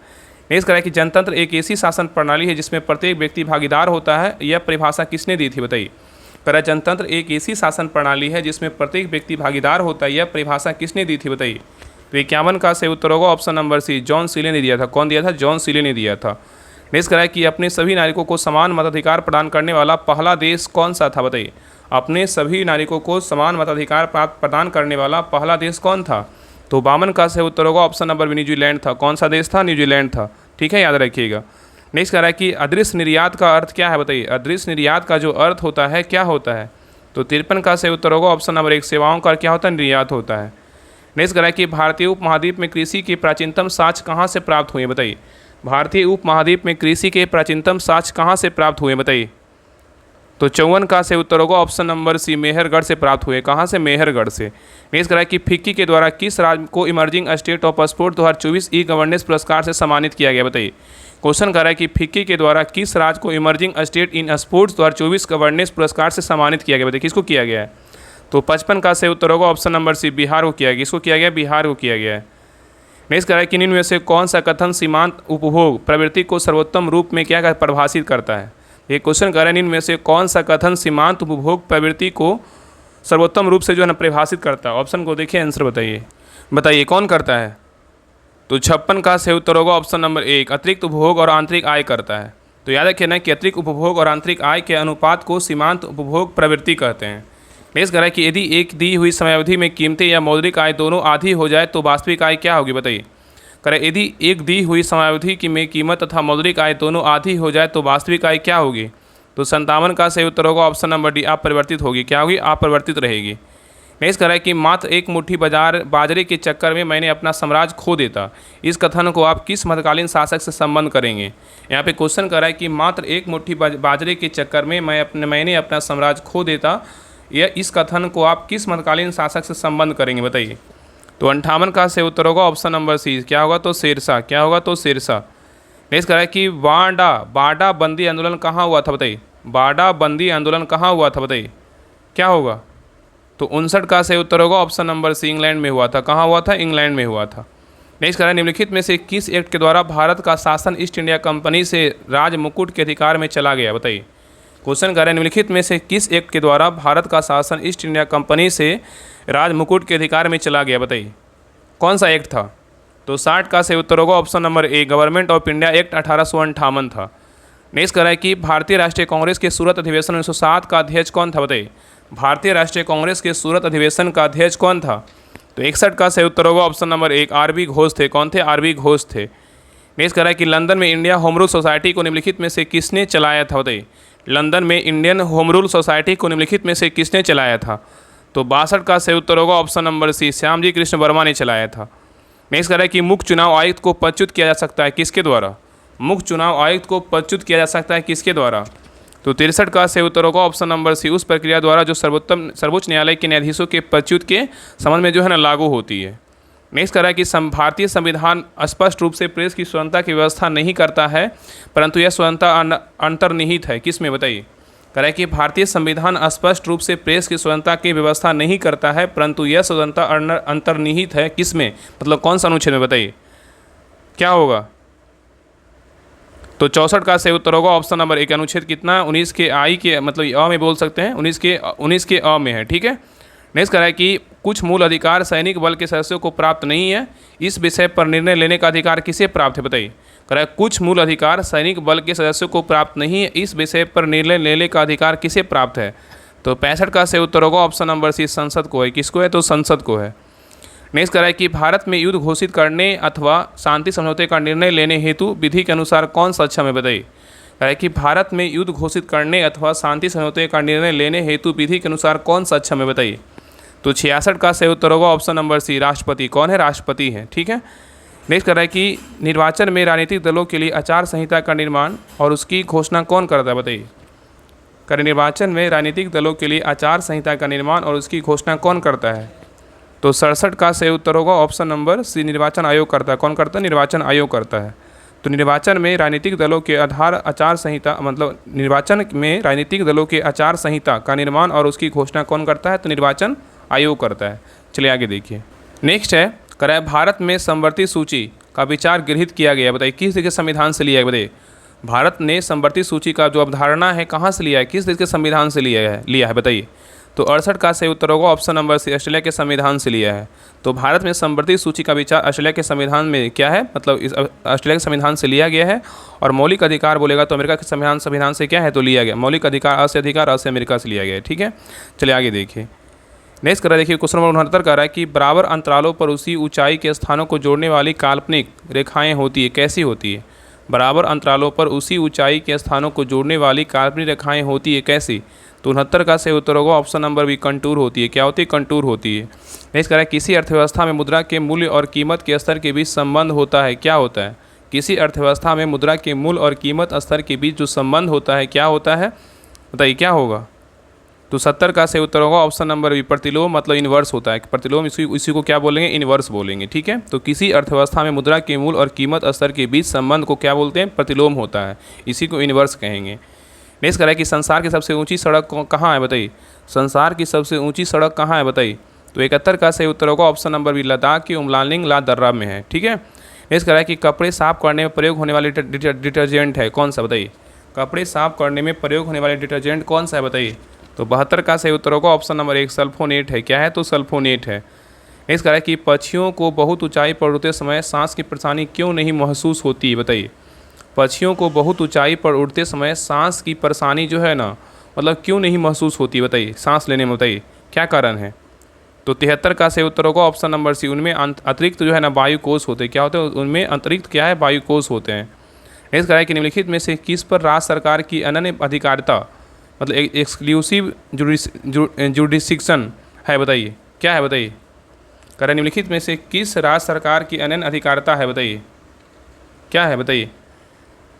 Speaker 1: नेक्स्ट कह रहा है कि जनतंत्र एक ऐसी शासन प्रणाली है जिसमें प्रत्येक व्यक्ति भागीदार होता है, यह परिभाषा किसने दी थी बताइए। कह रहा है जनतंत्र एक ऐसी शासन प्रणाली है जिसमें प्रत्येक व्यक्ति भागीदार होता है, यह परिभाषा किसने दी थी बताइए। तो 51 का सही उत्तर होगा ऑप्शन नंबर सी, जॉन सीले ने दिया था। कौन दिया था? जॉन सीले ने दिया था। नेक्स्ट कह रहा है कि अपने सभी नागरिकों को समान मताधिकार प्रदान करने वाला पहला देश कौन सा था बताइए। अपने सभी नागरिकों को समान मताधिकार प्रदान करने वाला पहला देश कौन था। तो 52 का सही उत्तर होगा ऑप्शन नंबर बी, न्यूजीलैंड था। कौन सा देश था? न्यूजीलैंड था। ठीक है, याद रखिएगा। नेक्स्ट कह रहा है कि अदृश्य निर्यात का अर्थ क्या है बताइए। अदृश्य निर्यात का जो अर्थ होता है क्या होता है। तो 53 का सही उत्तर होगा ऑप्शन नंबर 1, सेवाओं का क्या होता है? निर्यात होता है। नेक्स्ट कह रहा है कि भारतीय उपमहाद्वीप में कृषि के प्राचीनतम साक्ष्य कहाँ से प्राप्त हुए बताइए। भारतीय उपमहाद्वीप में कृषि के प्राचीनतम साक्ष्य कहाँ से प्राप्त हुए बताइए। तो 54 का सही उत्तर होगा ऑप्शन नंबर सी, मेहरगढ़ से प्राप्त हुए। कहाँ से? मेहरगढ़ से। नेक्स्ट कह रहा है कि फिक्की के द्वारा किस राज्य को emerging state of sport 2024 e governance पुरस्कार से सम्मानित किया गया बताइए। क्वेश्चन कह रहा है कि फिक्की के द्वारा किस राज्य को emerging state in sports 2024 governance पुरस्कार से सम्मानित किया गया बताइए। किसको किया गया है? तो 55 का सही उत्तर होगा ऑप्शन नंबर सी, बिहार को किया गया। किसको किया गया? बिहार को किया गया है। नेक्स्ट कह रहा है कि निम्न में से कौन सा कथन सीमांत उपभोग प्रवृत्ति को सर्वोत्तम रूप में क्या परिभाषित करता है। ये क्वेश्चन कह रहा है निम्न में से कौन सा कथन सीमांत उपभोग प्रवृत्ति को सर्वोत्तम रूप से जो है ना परिभाषित करता है। ऑप्शन को देखिए, आंसर बताइए कौन करता है। तो 56 का सही उत्तर होगा ऑप्शन नंबर 1, अतिरिक्त उपभोग और आंतरिक आय करता है। तो याद रखिए ना कि अतिरिक्त उपभोग और आंतरिक आय के अनुपात को सीमांत उपभोग प्रवृत्ति कहते हैं। नेक्स्ट कह रहा है कि यदि एक दी हुई समयावधि में कीमतें या मौद्रिक आय दोनों आधी हो जाए तो वास्तविक आय क्या होगी बताइए। कह रहा है यदि एक दी हुई समयावधि की में कीमत तथा मौद्रिक आय दोनों आधी हो जाए तो वास्तविक आय क्या होगी। तो 57 का सही उत्तर होगा ऑप्शन नंबर डी, अपरिवर्तित होगी। क्या होगी? अपरिवर्तित रहेगी। नेक्स्ट कह रहा है कि मात्र एक मुट्ठी बाजरे के चक्कर में मैंने अपना साम्राज्य खो देता, इस कथन को आप किस मध्यकालीन शासक से संबंध करेंगे। यहाँ पे क्वेश्चन कर रहा है कि मात्र एक मुट्ठी बाजरे के चक्कर में मैंने अपना साम्राज्य खो देता, यह इस कथन को आप किस मध्यकालीन शासक से संबंध करेंगे बताइए। तो 58 का सही उत्तर होगा ऑप्शन नंबर सी, क्या होगा? तो शेरशाह। क्या होगा? तो शेरशाह। नेक्स्ट कह रहा है कि बाडा बंदी आंदोलन कहाँ हुआ था बताइए। बाडा बंदी आंदोलन कहाँ हुआ था बताइए, क्या होगा? तो 59 का सही उत्तर होगा ऑप्शन नंबर सी, इंग्लैंड में हुआ था। कहाँ हुआ था? इंग्लैंड में हुआ था। नेक्स्ट कह रहा है निम्नलिखित में से किस एक्ट के द्वारा भारत का शासन ईस्ट इंडिया कंपनी से राज मुकुट के अधिकार में चला गया बताइए। क्वेश्चन कह रहे हैं निम्नलिखित में से किस एक्ट के द्वारा भारत का शासन ईस्ट इंडिया कंपनी से राज मुकुट के अधिकार में चला गया बताइए। कौन सा एक्ट था? तो 60 का सही उत्तर होगा option number A, government of India act 1858 था। नेक्स्ट कह रहा है कि भारतीय राष्ट्रीय कांग्रेस के सूरत अधिवेशन 1907 का अध्यक्ष कौन था बताइए। भारतीय राष्ट्रीय कांग्रेस के सूरत अधिवेशन का अध्यक्ष कौन था? तो 61 का सही उत्तर होगा ऑप्शन नंबर 1, आर.बी. घोष थे। कौन थे? आर.बी. घोष थे। नेक्स्ट कह रहा है कि लंदन में इंडिया होम रूल सोसाइटी को निम्नलिखित में से किसने चलाया था बताइए। लंदन में इंडियन होम रूल सोसाइटी को निम्नलिखित में से किसने चलाया था? तो 62 का सही उत्तर होगा option number C, Shyamji Krishna Varma ने चलाया था। नेक्स्ट कह रहा है कि मुख्य चुनाव आयुक्त को पदच्युत किया जा सकता है किसके द्वारा। मुख्य चुनाव आयुक्त को पदच्युत किया जा सकता है किसके द्वारा। तो 63 का सही उत्तर होगा ऑप्शन नंबर सी, उस प्रक्रिया द्वारा जो सर्वोच्च न्यायालय के न्यायाधीशों के पदच्युत के संबंध में जो है ना लागू होती है। नेक्स्ट कह रहा है कि भारतीय संविधान स्पष्ट रूप से प्रेस की स्वतंत्रता की व्यवस्था नहीं करता है, परंतु यह स्वतंत्रता अंतर्निहित है किसमें बताइए। कह रहा है कि भारतीय संविधान स्पष्ट रूप से प्रेस की स्वतंत्रता की व्यवस्था नहीं करता है, परंतु यह स्वतंत्रता अंतर्निहित है किसमें, मतलब कौन सा अनुच्छेद में बताइए, क्या होगा। तो 64 का सही उत्तर होगा ऑप्शन नंबर 1, अनुच्छेद कितना 19 के आई के मतलब अ में बोल सकते हैं, 19 के अ में है, ठीक है। नेक्स्ट कह रहा है कि कुछ मूल अधिकार सैनिक बल के सदस्यों को प्राप्त नहीं है, इस विषय पर निर्णय लेने का अधिकार किसे प्राप्त है बताइए। कह रहा है कुछ मूल अधिकार सैनिक बल के सदस्यों को प्राप्त नहीं है, इस विषय पर निर्णय लेने का अधिकार किसे प्राप्त है। तो 65 का सही उत्तर होगा ऑप्शन नंबर सी, संसद को है। किसको है? तो संसद को है। नेक्स्ट कह रहा है कि भारत में युद्ध घोषित करने अथवा शांति समझौते का निर्णय लेने हेतु विधि के अनुसार कौन सक्षम है बताइए। कह रहा है कि भारत में युद्ध घोषित करने अथवा शांति समझौते का निर्णय लेने हेतु विधि के अनुसार कौन सक्षम है बताइए। तो 66 का सही उत्तर होगा ऑप्शन नंबर सी, राष्ट्रपति। कौन है? राष्ट्रपति है, ठीक है। नेक्स्ट कह रहा है कि निर्वाचन में राजनीतिक दलों के लिए आचार संहिता का निर्माण और उसकी घोषणा कौन करता है बताइए। कर निर्वाचन में राजनीतिक दलों के लिए आचार संहिता का निर्माण और उसकी घोषणा कौन करता है? तो 67 का सही उत्तर होगा ऑप्शन नंबर सी, निर्वाचन आयोग करता है। कौन करता है? निर्वाचन आयोग करता है। तो निर्वाचन में राजनीतिक दलों के आचार संहिता, मतलब निर्वाचन में राजनीतिक दलों के आचार संहिता का निर्माण और उसकी घोषणा कौन करता है? तो निर्वाचन आयोग करता है। चलिए आगे देखिए। नेक्स्ट है, कराए भारत में समवर्ती सूची का विचार गृहीत किया गया, बताइए किस देश के संविधान से लिया है? बताइए भारत ने समवर्ती सूची का जो अवधारणा है कहाँ से लिया है, किस देश के संविधान से लिया है बताइए। तो 68 का सही उत्तर होगा ऑप्शन नंबर सी, ऑस्ट्रेलिया के संविधान से लिया है। तो भारत में समवर्ती सूची का विचार ऑस्ट्रेलिया के संविधान में क्या है, मतलब इस ऑस्ट्रेलिया के संविधान से लिया गया है। और मौलिक अधिकार बोलेगा तो अमेरिका के संविधान से क्या है, तो लिया गया। मौलिक अधिकार अ से अधिकार, अ से अमेरिका से लिया गया है। ठीक है, चलिए आगे देखिए। नेक्स्ट कर रहा है, देखिए क्वेश्चन नंबर 69 का रहा है कि बराबर अंतरालों पर उसी ऊंचाई के स्थानों को जोड़ने वाली काल्पनिक रेखाएं होती है, कैसी होती है? बराबर अंतरालों पर उसी ऊंचाई के स्थानों को जोड़ने वाली काल्पनिक रेखाएं होती है, कैसी? तो 69 का सही उत्तर होगा ऑप्शन नंबर बी, कंटूर होती है। क्या होती है? कंटूर होती है। नेक्स्ट कर रहा है, किसी अर्थव्यवस्था में मुद्रा के मूल्य और कीमत के स्तर के बीच संबंध होता है, क्या होता है? किसी अर्थव्यवस्था में मुद्रा के मूल्य और कीमत स्तर के बीच जो संबंध होता है, क्या होता है बताइए, क्या होगा? तो 70 का सही उत्तर होगा ऑप्शन नंबर बी, प्रतिलोम, मतलब इन्वर्स होता है। प्रतिलोम इसी को क्या बोलेंगे? इन्वर्स बोलेंगे। ठीक है, तो किसी अर्थव्यवस्था में मुद्रा के मूल्य और कीमत स्तर के बीच संबंध को क्या बोलते हैं? प्रतिलोम होता है, इसी को इन्वर्स कहेंगे। नेक्स्ट करा है कि संसार की सबसे ऊंची सड़क कहाँ है बताइए? संसार की सबसे ऊंची सड़क कहाँ है बताइए? तो 71 का सही उत्तर होगा ऑप्शन नंबर बी, लद्दाख की उमलालिंग ला दर्रा में है। ठीक है, नेक्स्ट करा है कि कपड़े साफ करने में प्रयोग होने वाले डिटर्जेंट है, कौन सा बताइए? कपड़े साफ करने में प्रयोग होने वाले डिटर्जेंट कौन सा है बताइए? तो 72 का सही उत्तर होगा ऑप्शन नंबर 1, सल्फोनेट है। क्या है? तो सल्फोनेट है। नेक्स्ट करा है कि पक्षियों को बहुत ऊंचाई पर उड़ते समय सांस की परेशानी क्यों नहीं महसूस होती है बताइए? पक्षियों को बहुत ऊंचाई पर उड़ते समय सांस की परेशानी जो है ना, मतलब क्यों नहीं महसूस होती बताइए, सांस लेने में, बताइए क्या कारण है? तो 73 का सही उत्तर होगा ऑप्शन नंबर सी, उनमें अतिरिक्त जो है ना वायुकोष होते हैं। क्या होते हैं? उनमें अतिरिक्त क्या है? वायुकोष होते हैं। नेक्स्ट करा है कि निम्नलिखित में से किस पर राज्य सरकार की अनन्य अधिकारिता, मतलब एक्सक्लूसिव जुडिसिक्शन है बताइए, क्या है बताइए? कह निम्नलिखित में से किस राज्य सरकार की अनन्य अधिकारिता है बताइए, क्या है बताइए?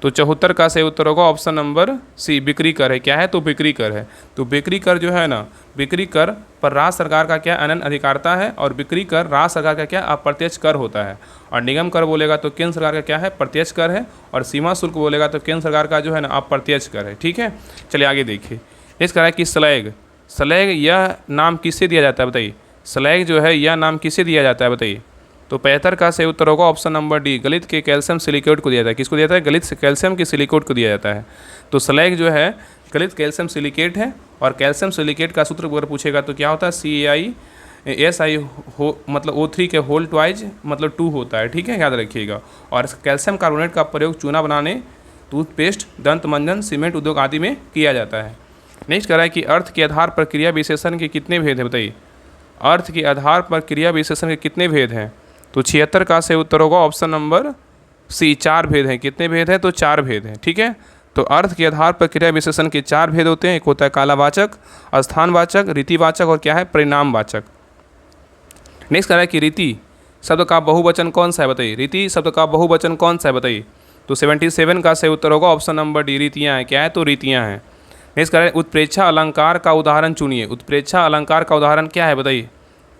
Speaker 1: तो 74 का सही उत्तर होगा ऑप्शन नंबर सी, बिक्री कर है। क्या है? तो बिक्री कर है। तो बिक्री कर जो है ना, बिक्री कर पर राज्य सरकार का क्या अनन्य अधिकारिता है, और बिक्री कर राज्य सरकार का क्या अप्रत्यक्ष कर होता है। और निगम कर बोलेगा तो केंद्र सरकार का क्या है? प्रत्यक्ष कर है। और सीमा शुल्क बोलेगा तो केंद्र सरकार का जो है ना अप्रत्यक्ष कर है। ठीक है, चलिए आगे देखिए। नेक्स्ट करा है कि स्लैग, स्लैग यह नाम किससे दिया जाता है बताइए? स्लैग जो है यह नाम किससे दिया जाता है बताइए? तो 75 का सही उत्तर होगा ऑप्शन नंबर डी, गलित के कैल्शियम सिलिकेट को दिया जाता है। किसको दिया जाता है? गलित कैल्शियम के सिलिकेट को दिया जाता है। तो स्लैग जो है गलित कैल्शियम सिलिकेट है। और कैल्शियम सिलिकेट का सूत्र अगर पूछेगा तो क्या होता है? CaSi हो, मतलब O3 के होल ट्वाइज, मतलब 2 होता है। ठीक है, याद रखिएगा। और कैल्शियम कार्बोनेट का प्रयोग चूना बनाने, टूथपेस्ट, दंत मंजन, सीमेंट उद्योग आदि में किया जाता है। नेक्स्ट कह रहा है कि अर्थ के आधार पर क्रिया विशेषण के कितने भेद हैं बताइए? अर्थ के आधार पर क्रिया विशेषण के कितने भेद हैं? तो 76 का सही उत्तर होगा ऑप्शन नंबर सी, 4 भेद हैं। कितने भेद हैं? तो 4 भेद हैं। ठीक है, तो अर्थ के आधार पर क्रिया विशेषण के 4 भेद होते हैं। एक होता है कालावाचक, स्थानवाचक, रीतिवाचक और क्या है? परिणामवाचक। नेक्स्ट कह रहा है कि रीति शब्द का बहुवचन कौन सा है बताइए? रीति शब्द का बहुवचन कौन सा है बताइए? तो 77 का सही उत्तर होगा ऑप्शन नंबर डी, रीतियाँ हैं। क्या है? तो रीतियाँ हैं। नेक्स्ट कह रहा है उत्प्रेक्षा अलंकार का उदाहरण चुनिए। उत्प्रेक्षा अलंकार का उदाहरण क्या है बताइए?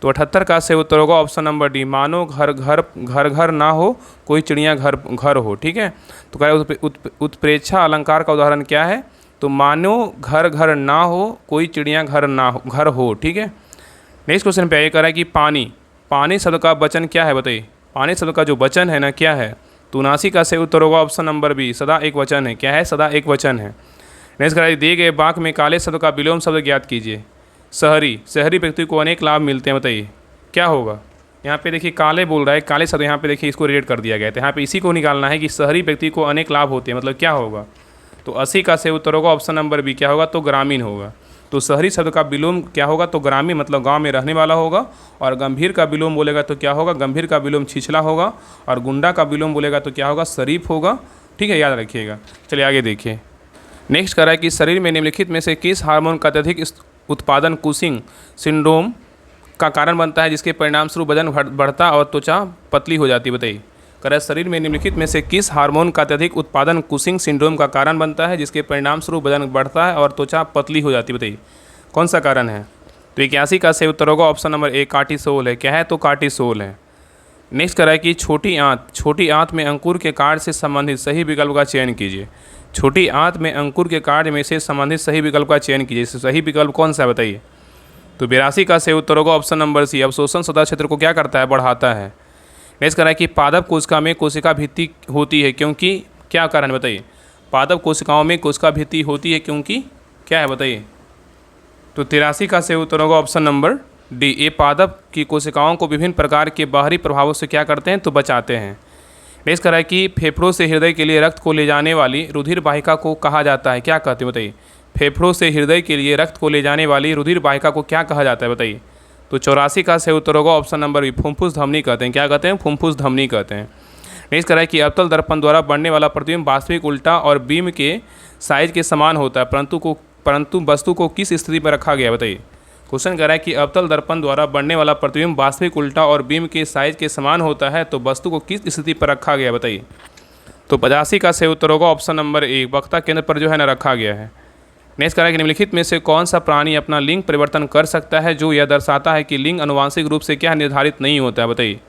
Speaker 1: तो 78 का सही उत्तर होगा ऑप्शन नंबर डी, मानो घर घर घर घर ना हो, कोई चिड़िया घर घर हो। ठीक है, तो कह रहा है उत्प्रेक्षा अलंकार का उदाहरण क्या है? तो मानो घर घर ना हो, कोई चिड़िया घर हो। ठीक है, नेक्स्ट क्वेश्चन पे आइए, कह रहा है कि पानी, पानी शब्द का वचन क्या है बताइए? पानी शब्द का जो वचन है ना, क्या है? तो 79 का सही उत्तर होगा ऑप्शन नंबर बी, सदा एक वचन है। क्या है? सदा एक वचन है। नेक्स्ट कह रहा है दिए गए वाक्य में काले शब्द का विलोम शब्द ज्ञात कीजिए। शहरी, शहरी व्यक्ति को अनेक लाभ मिलते हैं, बताइए क्या होगा? यहाँ पे देखिए काले बोल रहा है, काले शब्द यहाँ पे देखिए इसको रेट कर दिया गया था। यहाँ पे इसी को निकालना है कि शहरी व्यक्ति को अनेक लाभ होते हैं, मतलब क्या होगा? तो 80 का सही उत्तर होगा ऑप्शन नंबर बी, क्या होगा? तो ग्रामीण होगा। तो शहरी शब्द का विलोम क्या होगा? तो ग्रामीण, मतलब गांव में रहने वाला होगा। और गंभीर का विलोम बोलेगा तो क्या होगा? गंभीर का विलोम छिछला होगा। और गुंडा का विलोम बोलेगा तो क्या होगा? शरीफ होगा। ठीक है, याद रखिएगा। चलिए आगे देखिए। नेक्स्ट कह रहा है कि शरीर में निम्नलिखित में से किस हार्मोन का अत्यधिक उत्पादन कुशिंग सिंड्रोम का कारण बनता है, जिसके परिणाम स्वरूप वजन बढ़ता और त्वचा पतली हो जाती है? बताइए करें शरीर में निम्नलिखित में से किस हार्मोन का अत्यधिक उत्पादन कुशिंग सिंड्रोम का कारण बनता है, जिसके परिणाम स्वरूप वजन बढ़ता है और त्वचा पतली हो जाती है? बताइए कौन सा कारण है? तो 81 का सही उत्तर होगा ऑप्शन नंबर ए, कार्टिसोल है। क्या है? तो कार्टिसोल है। नेक्स्ट करा है कि छोटी आंत में अंकुर के कार्य से संबंधित सही विकल्प का चयन कीजिए। छोटी आंत में अंकुर के कार्य में से संबंधित सही विकल्प का चयन कीजिए। सही विकल्प कौन सा है बताइए? तो 82 का सही उत्तर होगा ऑप्शन नंबर सी, अवशोषण सतह क्षेत्र को क्या करता है? बढ़ाता है। नेक्स्ट करा है कि पादप कोशिका में कोशिका भित्ति होती है क्योंकि क्या कारण बताइए? पादप कोशिकाओं में कोशिका भित्ति होती है क्योंकि क्या है बताइए? तो 83 का सही उत्तर होगा ऑप्शन नंबर डी, ये पादप की कोशिकाओं को विभिन्न प्रकार के बाहरी प्रभावों से क्या करते हैं? तो बचाते हैं। नेक्स्ट करा है कि फेफड़ों से हृदय के लिए रक्त को ले जाने वाली रुधिर वाहिका को कहा जाता है? क्या कहते हैं बताइए? फेफड़ों से हृदय के लिए रक्त को ले जाने वाली रुधिर वाहिका को क्या कहा जाता है बताइए? तो 84 का सही उत्तर होगा ऑप्शन नंबर बी, फुफ्फुस धमनी कहते हैं। क्या कहते हैं? फुफ्फुस धमनी कहते हैं। नेक्स्ट करा है कि अवतल दर्पण द्वारा बढ़ने वाला प्रतिबिंब वास्तविक उल्टा और बीम के साइज के समान होता है, परंतु वस्तु को किस स्थिति पर रखा गया बताइए? क्वेश्चन कह रहा है कि अवतल दर्पण द्वारा बढ़ने वाला प्रतिबिंब वास्तविक उल्टा और बीम के साइज के समान होता है, तो वस्तु को किस स्थिति पर रखा गया बताइए? तो 85 का सही उत्तर होगा ऑप्शन नंबर ए, वक्ता केंद्र पर जो है ना रखा गया है। नेक्स्ट कह रहा है कि निम्नलिखित में से कौन सा प्राणी अपना लिंग परिवर्तन कर सकता है जो यह दर्शाता है कि लिंग आनुवांशिक रूप से क्या निर्धारित नहीं होता है? बताइए।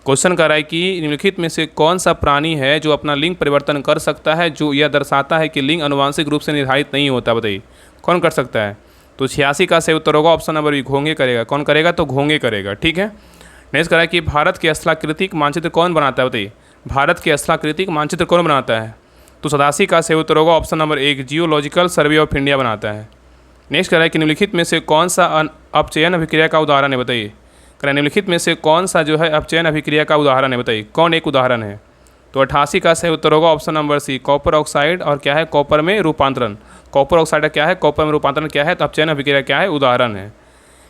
Speaker 1: क्वेश्चन कह रहा है कि निम्नलिखित में से कौन सा प्राणी है जो अपना लिंग परिवर्तन कर सकता है जो यह दर्शाता है कि लिंग आनुवांशिक रूप से निर्धारित नहीं होता? बताइए कौन कर सकता है? तो 86 का सही उत्तर होगा ऑप्शन नंबर बी, घोंगे करेगा। कौन करेगा? तो घोंगे करेगा। ठीक है। नेक्स्ट कह रहा है कि भारत के स्थलाकृतिक मानचित्र कौन बनाता है? बताइए भारत के स्थलाकृतिक मानचित्र कौन बनाता है? तो 87 का सही उत्तर होगा ऑप्शन नंबर एक, जियोलॉजिकल सर्वे ऑफ इंडिया बनाता है। नेक्स्ट कह रहा है कि निम्नलिखित में से कौन सा अपचयन अभिक्रिया का उदाहरण है? बताइए कह रहा है निम्नलिखित में से कौन सा जो है अपचयन अभिक्रिया का उदाहरण है? बताइए कौन एक उदाहरण है? तो 88 का सही उत्तर होगा option number C, copper oxide और क्या है? कॉपर में रूपांतरण। कॉपर ऑक्साइड क्या है? कॉपर में रूपांतरण क्या है? तो अपचयन अभिक्रिया क्या है? उदाहरण है।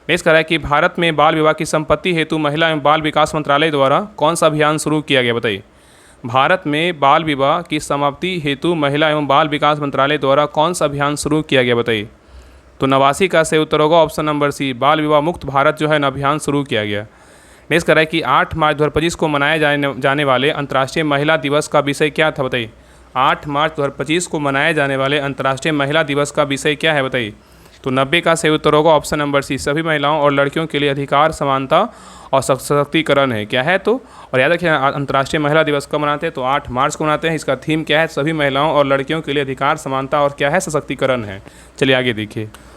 Speaker 1: नेक्स्ट कह रहा है कि भारत में बाल विवाह की संपत्ति हेतु महिला एवं बाल विकास मंत्रालय द्वारा कौन सा अभियान शुरू किया गया? बताइए भारत में बाल विवाह की समाप्ति हेतु महिला एवं बाल विकास मंत्रालय द्वारा कौन सा अभियान शुरू किया गया? बताइए। तो 89 का सही उत्तर होगा ऑप्शन नंबर सी, बाल विवाह मुक्त भारत जो है ना अभियान शुरू किया गया। नेक्स्ट कह रहा है कि 8 मार्च 2025 को मनाए जाने वाले अंतर्राष्ट्रीय महिला दिवस का विषय क्या था? बताइए 8 मार्च 2025 को मनाए जाने वाले अंतर्राष्ट्रीय महिला दिवस का विषय क्या है? बताइए। तो 90 का सही उत्तर होगा ऑप्शन नंबर सी, सभी महिलाओं और लड़कियों के लिए अधिकार, समानता और सशक्तिकरण है। क्या है? तो और याद रखिए अंतर्राष्ट्रीय महिला दिवस कब मनाते हैं? तो 8 मार्च को मनाते हैं। इसका थीम क्या है? सभी महिलाओं और लड़कियों के लिए अधिकार, समानता और क्या है? सशक्तिकरण है। चलिए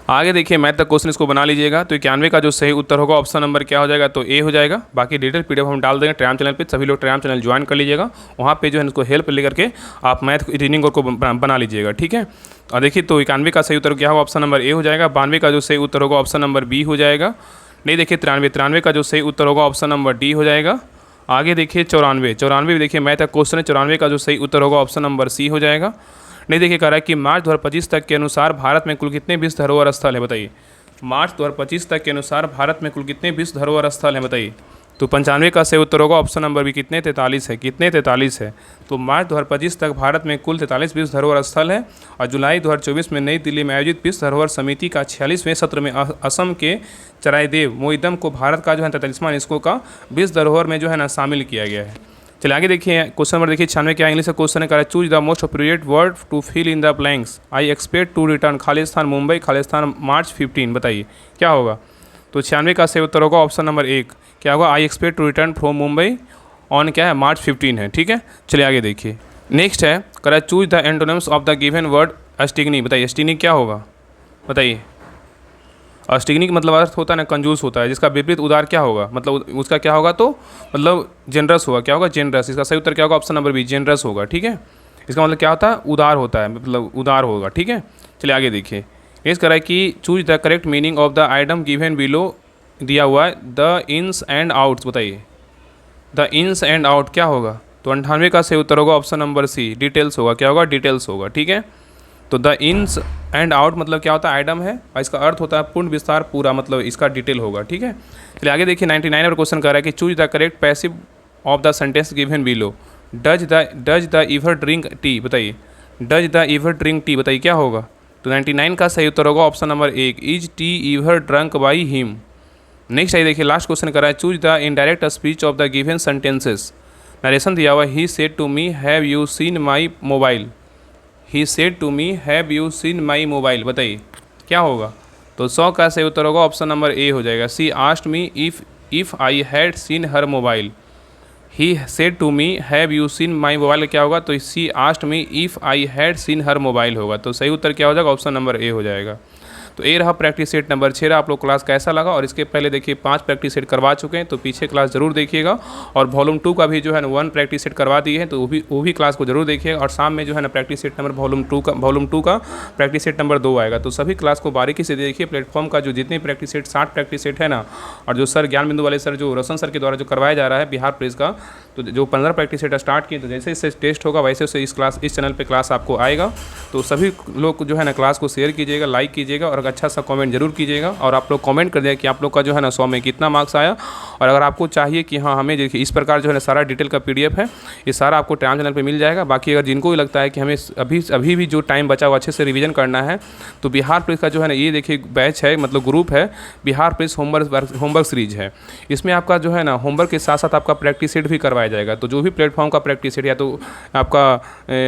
Speaker 1: आगे देखिए मैथ तक क्वेश्चन इसको बना लीजिएगा। तो 91 का जो सही उत्तर होगा ऑप्शन नंबर क्या हो जाएगा? तो ए हो जाएगा। बाकी डिटेल पीडीएफ हम डाल देंगे टेलीग्राम चैनल पे, सभी लोग टेलीग्राम चैनल ज्वाइन कर लीजिएगा। वहाँ पे जो है इसको हेल्प लेकर के आप मैथ रीजनिंग को बना लीजिएगा। ठीक है। और देखिए तो 91 का सही उत्तर क्या होगा? ऑप्शन नंबर ए हो जाएगा। 92 का जो सही उत्तर होगा ऑप्शन नंबर बी हो जाएगा। नहीं देखिए 93 का जो सही उत्तर होगा ऑप्शन नंबर डी हो जाएगा। आगे देखिए 94 भी देखिए मैथ का क्वेश्चन है। 94 का जो सही उत्तर होगा ऑप्शन नंबर सी हो जाएगा। नहीं देखिए कह रहा है कि मार्च 2025 तक के अनुसार भारत में कुल कितने विश्व धरोहर स्थल है? बताइए मार्च 2025 तक के अनुसार भारत में कुल कितने विश्व धरोहर स्थल हैं? बताइए। तो 95 का सही उत्तर होगा ऑप्शन नंबर बी, कितने? 43 है। कितने? 43 है। तो मार्च 2025 तक भारत में कुल 43 विश्व धरोहर स्थल है। और जुलाई 2024 में नई दिल्ली में आयोजित विश्व धरोहर समिति का 46वें सत्र में असम के चराइदेव मोइदम को भारत का जो है 43वां यूनेस्को का विश्व धरोहर में जो है ना शामिल किया गया है। चलिए आगे देखिए क्वेश्चन नंबर देखिए 96 क्या इंग्लिश का क्वेश्चन है। Choose the most appropriate word to fill in the blanks. I expect to return Khalistan Mumbai Khalistan March 15। बताइए क्या होगा? तो 96 का सही उत्तर होगा ऑप्शन नंबर एक, क्या होगा? I expect to return from Mumbai on क्या है? मार्च 15 है। ठीक है। चलिए आगे देखिए नेक्स्ट है करा choose the antonyms of the given word stingy. बताइए अस्टिग्नी क्या होगा? बताइए। अस्टिग्नी का मतलब अर्थ होता है ना कंजूस होता है, जिसका विपरीत उदार क्या होगा? मतलब उसका क्या होगा? तो मतलब जेनरस होगा। क्या होगा? जेनरस। इसका सही उत्तर क्या होगा? ऑप्शन नंबर बी, जेनरस होगा। ठीक है। इसका मतलब क्या होता है? उदार होता है, मतलब उदार होगा। ठीक है। चलिए आगे देखिए नेक्स्ट करा है कि choose the correct meaning of the item given below दिया हुआ है द इन्स एंड आउट्स। बताइए द इन्स एंड आउट क्या होगा? तो 98 का सही उत्तर होगा ऑप्शन नंबर सी, डिटेल्स होगा। क्या होगा? डिटेल्स होगा। ठीक है। तो द इन्स एंड आउट मतलब क्या होता है? आइटम है और इसका अर्थ होता है पूर्ण विस्तार पूरा, मतलब इसका डिटेल होगा। ठीक है। चलिए आगे देखिए 99 और क्वेश्चन कर रहा है कि choose the correct passive of the sentence given below. Does the ever drink tea. बताइए does the ever drink tea. बताइए क्या होगा? तो 99 का सही उत्तर होगा ऑप्शन नंबर एक, is tea ever drunk by him. Next आई देखिए लास्ट क्वेश्चन कर रहा है choose the indirect speech of the given sentences. Narration दिया हुआ he said to me have you seen my mobile, he said to me have you seen my mobile, बताइए क्या होगा। तो 100 का सही उत्तर होगा ऑप्शन नंबर ए हो जाएगा। She asked me if I had seen her mobile, he said to me have you seen my mobile क्या होगा, तो she asked me if I had seen her mobile होगा। तो सही उत्तर क्या हो जाएगा, ऑप्शन नंबर ए हो जाएगा। तो ये रहा प्रैक्टिस सेट नंबर 6 रहा। आप लोग क्लास कैसा लगा, और इसके पहले देखिए 5 प्रैक्टिस सेट करवा चुके हैं, तो पीछे क्लास जरूर देखिएगा। और वॉल्यूम 2 का भी जो है ना 1 प्रैक्टिस सेट करवा दिए हैं, तो वो भी क्लास को जरूर देखिएगा। और शाम में जो है ना प्रैक्टिस सेट नंबर वॉल्यूम 2 का प्रैक्टिस सेट नंबर 2 आएगा। तो सभी क्लास को बारीकी से देखिए। प्लेटफॉर्म का जो जितने प्रैक्टिस सेट 60 प्रैक्टिस सेट है ना, और जो सर ज्ञान बिंदु वाले सर जो रोशन सर के द्वारा जो करवाया जा रहा है बिहार प्रेस का, तो जो 15 प्रैक्टिस सेट स्टार्ट किए, तो जैसे इससे टेस्ट होगा वैसे वैसे इस चैनल पे क्लास आपको आएगा। तो सभी लोग जो है ना क्लास को शेयर कीजिएगा, लाइक कीजिएगा और अच्छा सा कमेंट जरूर कीजिएगा। और आप लोग कमेंट कर दिया कि आप लोग का जो है ना 100 में कितना मार्क्स आया। और अगर आपको चाहिए कि हाँ हमें देखिए इस प्रकार जो है ना सारा डिटेल का PDF है, ये सारा आपको टाइम चैनल पे मिल जाएगा। बाकी अगर जिनको भी लगता है कि हमें अभी भी जो टाइम बचा हुआ अच्छे से रिवीजन करना है, तो बिहार प्रेस का जो है ना ये देखिए बैच है, मतलब ग्रुप है, बिहार प्रेस होमवर्क सीरीज है। इसमें आपका जो है ना होमवर्क के साथ साथ आपका प्रैक्टिस सेट भी करवाया जाएगा। तो जो भी प्लेटफॉर्म का प्रैक्टिस सेट या तो आपका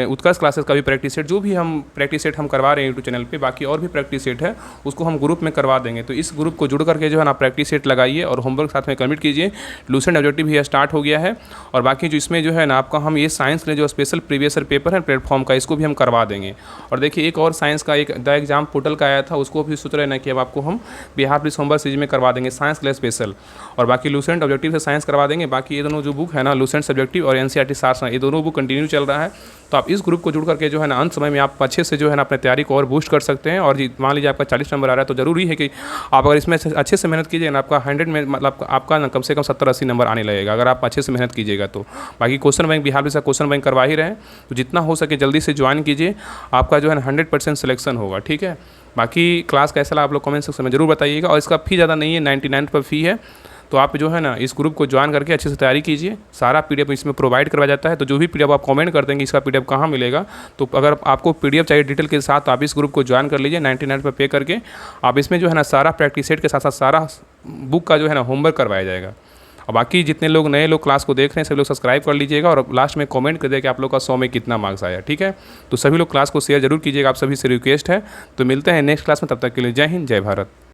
Speaker 1: उत्कर्ष क्लासेस का भी प्रैक्टिस सेट, जो भी हम प्रैक्टिस सेट हम करवा रहे हैं यूट्यूब चैनल पे, बाकी और भी प्रैक्टिस सेट है उसको हम ग्रुप में करवा देंगे। तो इस ग्रुप को जुड़ करके जो है ना प्रैक्टिस सेट लगाइए और होमवर्क साथ में कंप्लीट कीजिए। लूसेंट ऑब्जेक्टिव भी स्टार्ट हो गया है। और बाकी जो इसमें जो है ना आपका हम ये साइंस के जो स्पेशल प्रीवियस ईयर पेपर है प्लेटफॉर्म का, इसको भी हम करवा देंगे। और देखिए एक और साइंस का एक द एग्जाम पोर्टल का आया था, उसको भी सोच रहे हैं ना कि अब आपको हम बिहार प्रेस होमवर्क सीरीज में करवा देंगे साइंस के लिए स्पेशल। और बाकी लूसेंट ऑब्जेक्टिव से साइंस करवा देंगे। बाकी ये दोनों जो बुक है ना लूसेंट सब्जेक्टिव और NCERT सार्स, ये दोनों बुक कंटिन्यू चल रहा है। तो आप इस ग्रुप को जुड़ करके जो है ना अंत समय में आप अच्छे से जो है ना अपने तैयारी को और बूस्ट कर सकते हैं। और मान लीजिए आपका 40 नंबर आ रहा है, तो जरूरी है कि आप अगर इसमें अच्छे से मेहनत कीजिएगा ना, आपका 100 में मतलब आपका ना कम से कम 70-80 नंबर आने लगेगा अगर आप अच्छे से मेहनत कीजिएगा तो। बाकी क्वेश्चन बैंक बिहार प्रेस का क्वेश्चन बैंक करवा ही रहे हैं, तो जितना हो सके जल्दी से ज्वाइन कीजिए, आपका जो है ना 100% सिलेक्शन होगा। ठीक है, बाकी क्लास कैसा लगा आप लोग कमेंट सेक्शन में जरूर बताइएगा। और इसका फ़ी ज़्यादा नहीं है, 99 रुपये फ़ी है। तो आप जो है ना इस ग्रुप को ज्वाइन करके अच्छे से तैयारी कीजिए। सारा PDF इसमें प्रोवाइड करवाया जाता है। तो जो भी PDF आप कमेंट कर देंगे इसका PDF कहाँ मिलेगा, तो अगर आपको PDF चाहिए डिटेल के साथ, तो आप इस ग्रुप को ज्वाइन कर लीजिए 99 रुपये पे करके। आप इसमें जो है ना सारा प्रैक्टिस सेट के साथ साथ सारा बुक का जो है ना होमवर्क करवाया जाएगा। और बाकी जितने लोग नए लोग क्लास को देख रहे हैं सभी लोग सब्सक्राइब कर लीजिएगा और लास्ट में कमेंट कर दिया कि आप लोग का 100 में कितना मार्क्स आया। ठीक है, तो सभी लोग क्लास को शेयर जरूर कीजिएगा, आप सभी से रिक्वेस्ट है। तो मिलते हैं नेक्स्ट क्लास में, तब तक के लिए जय हिंद जय भारत।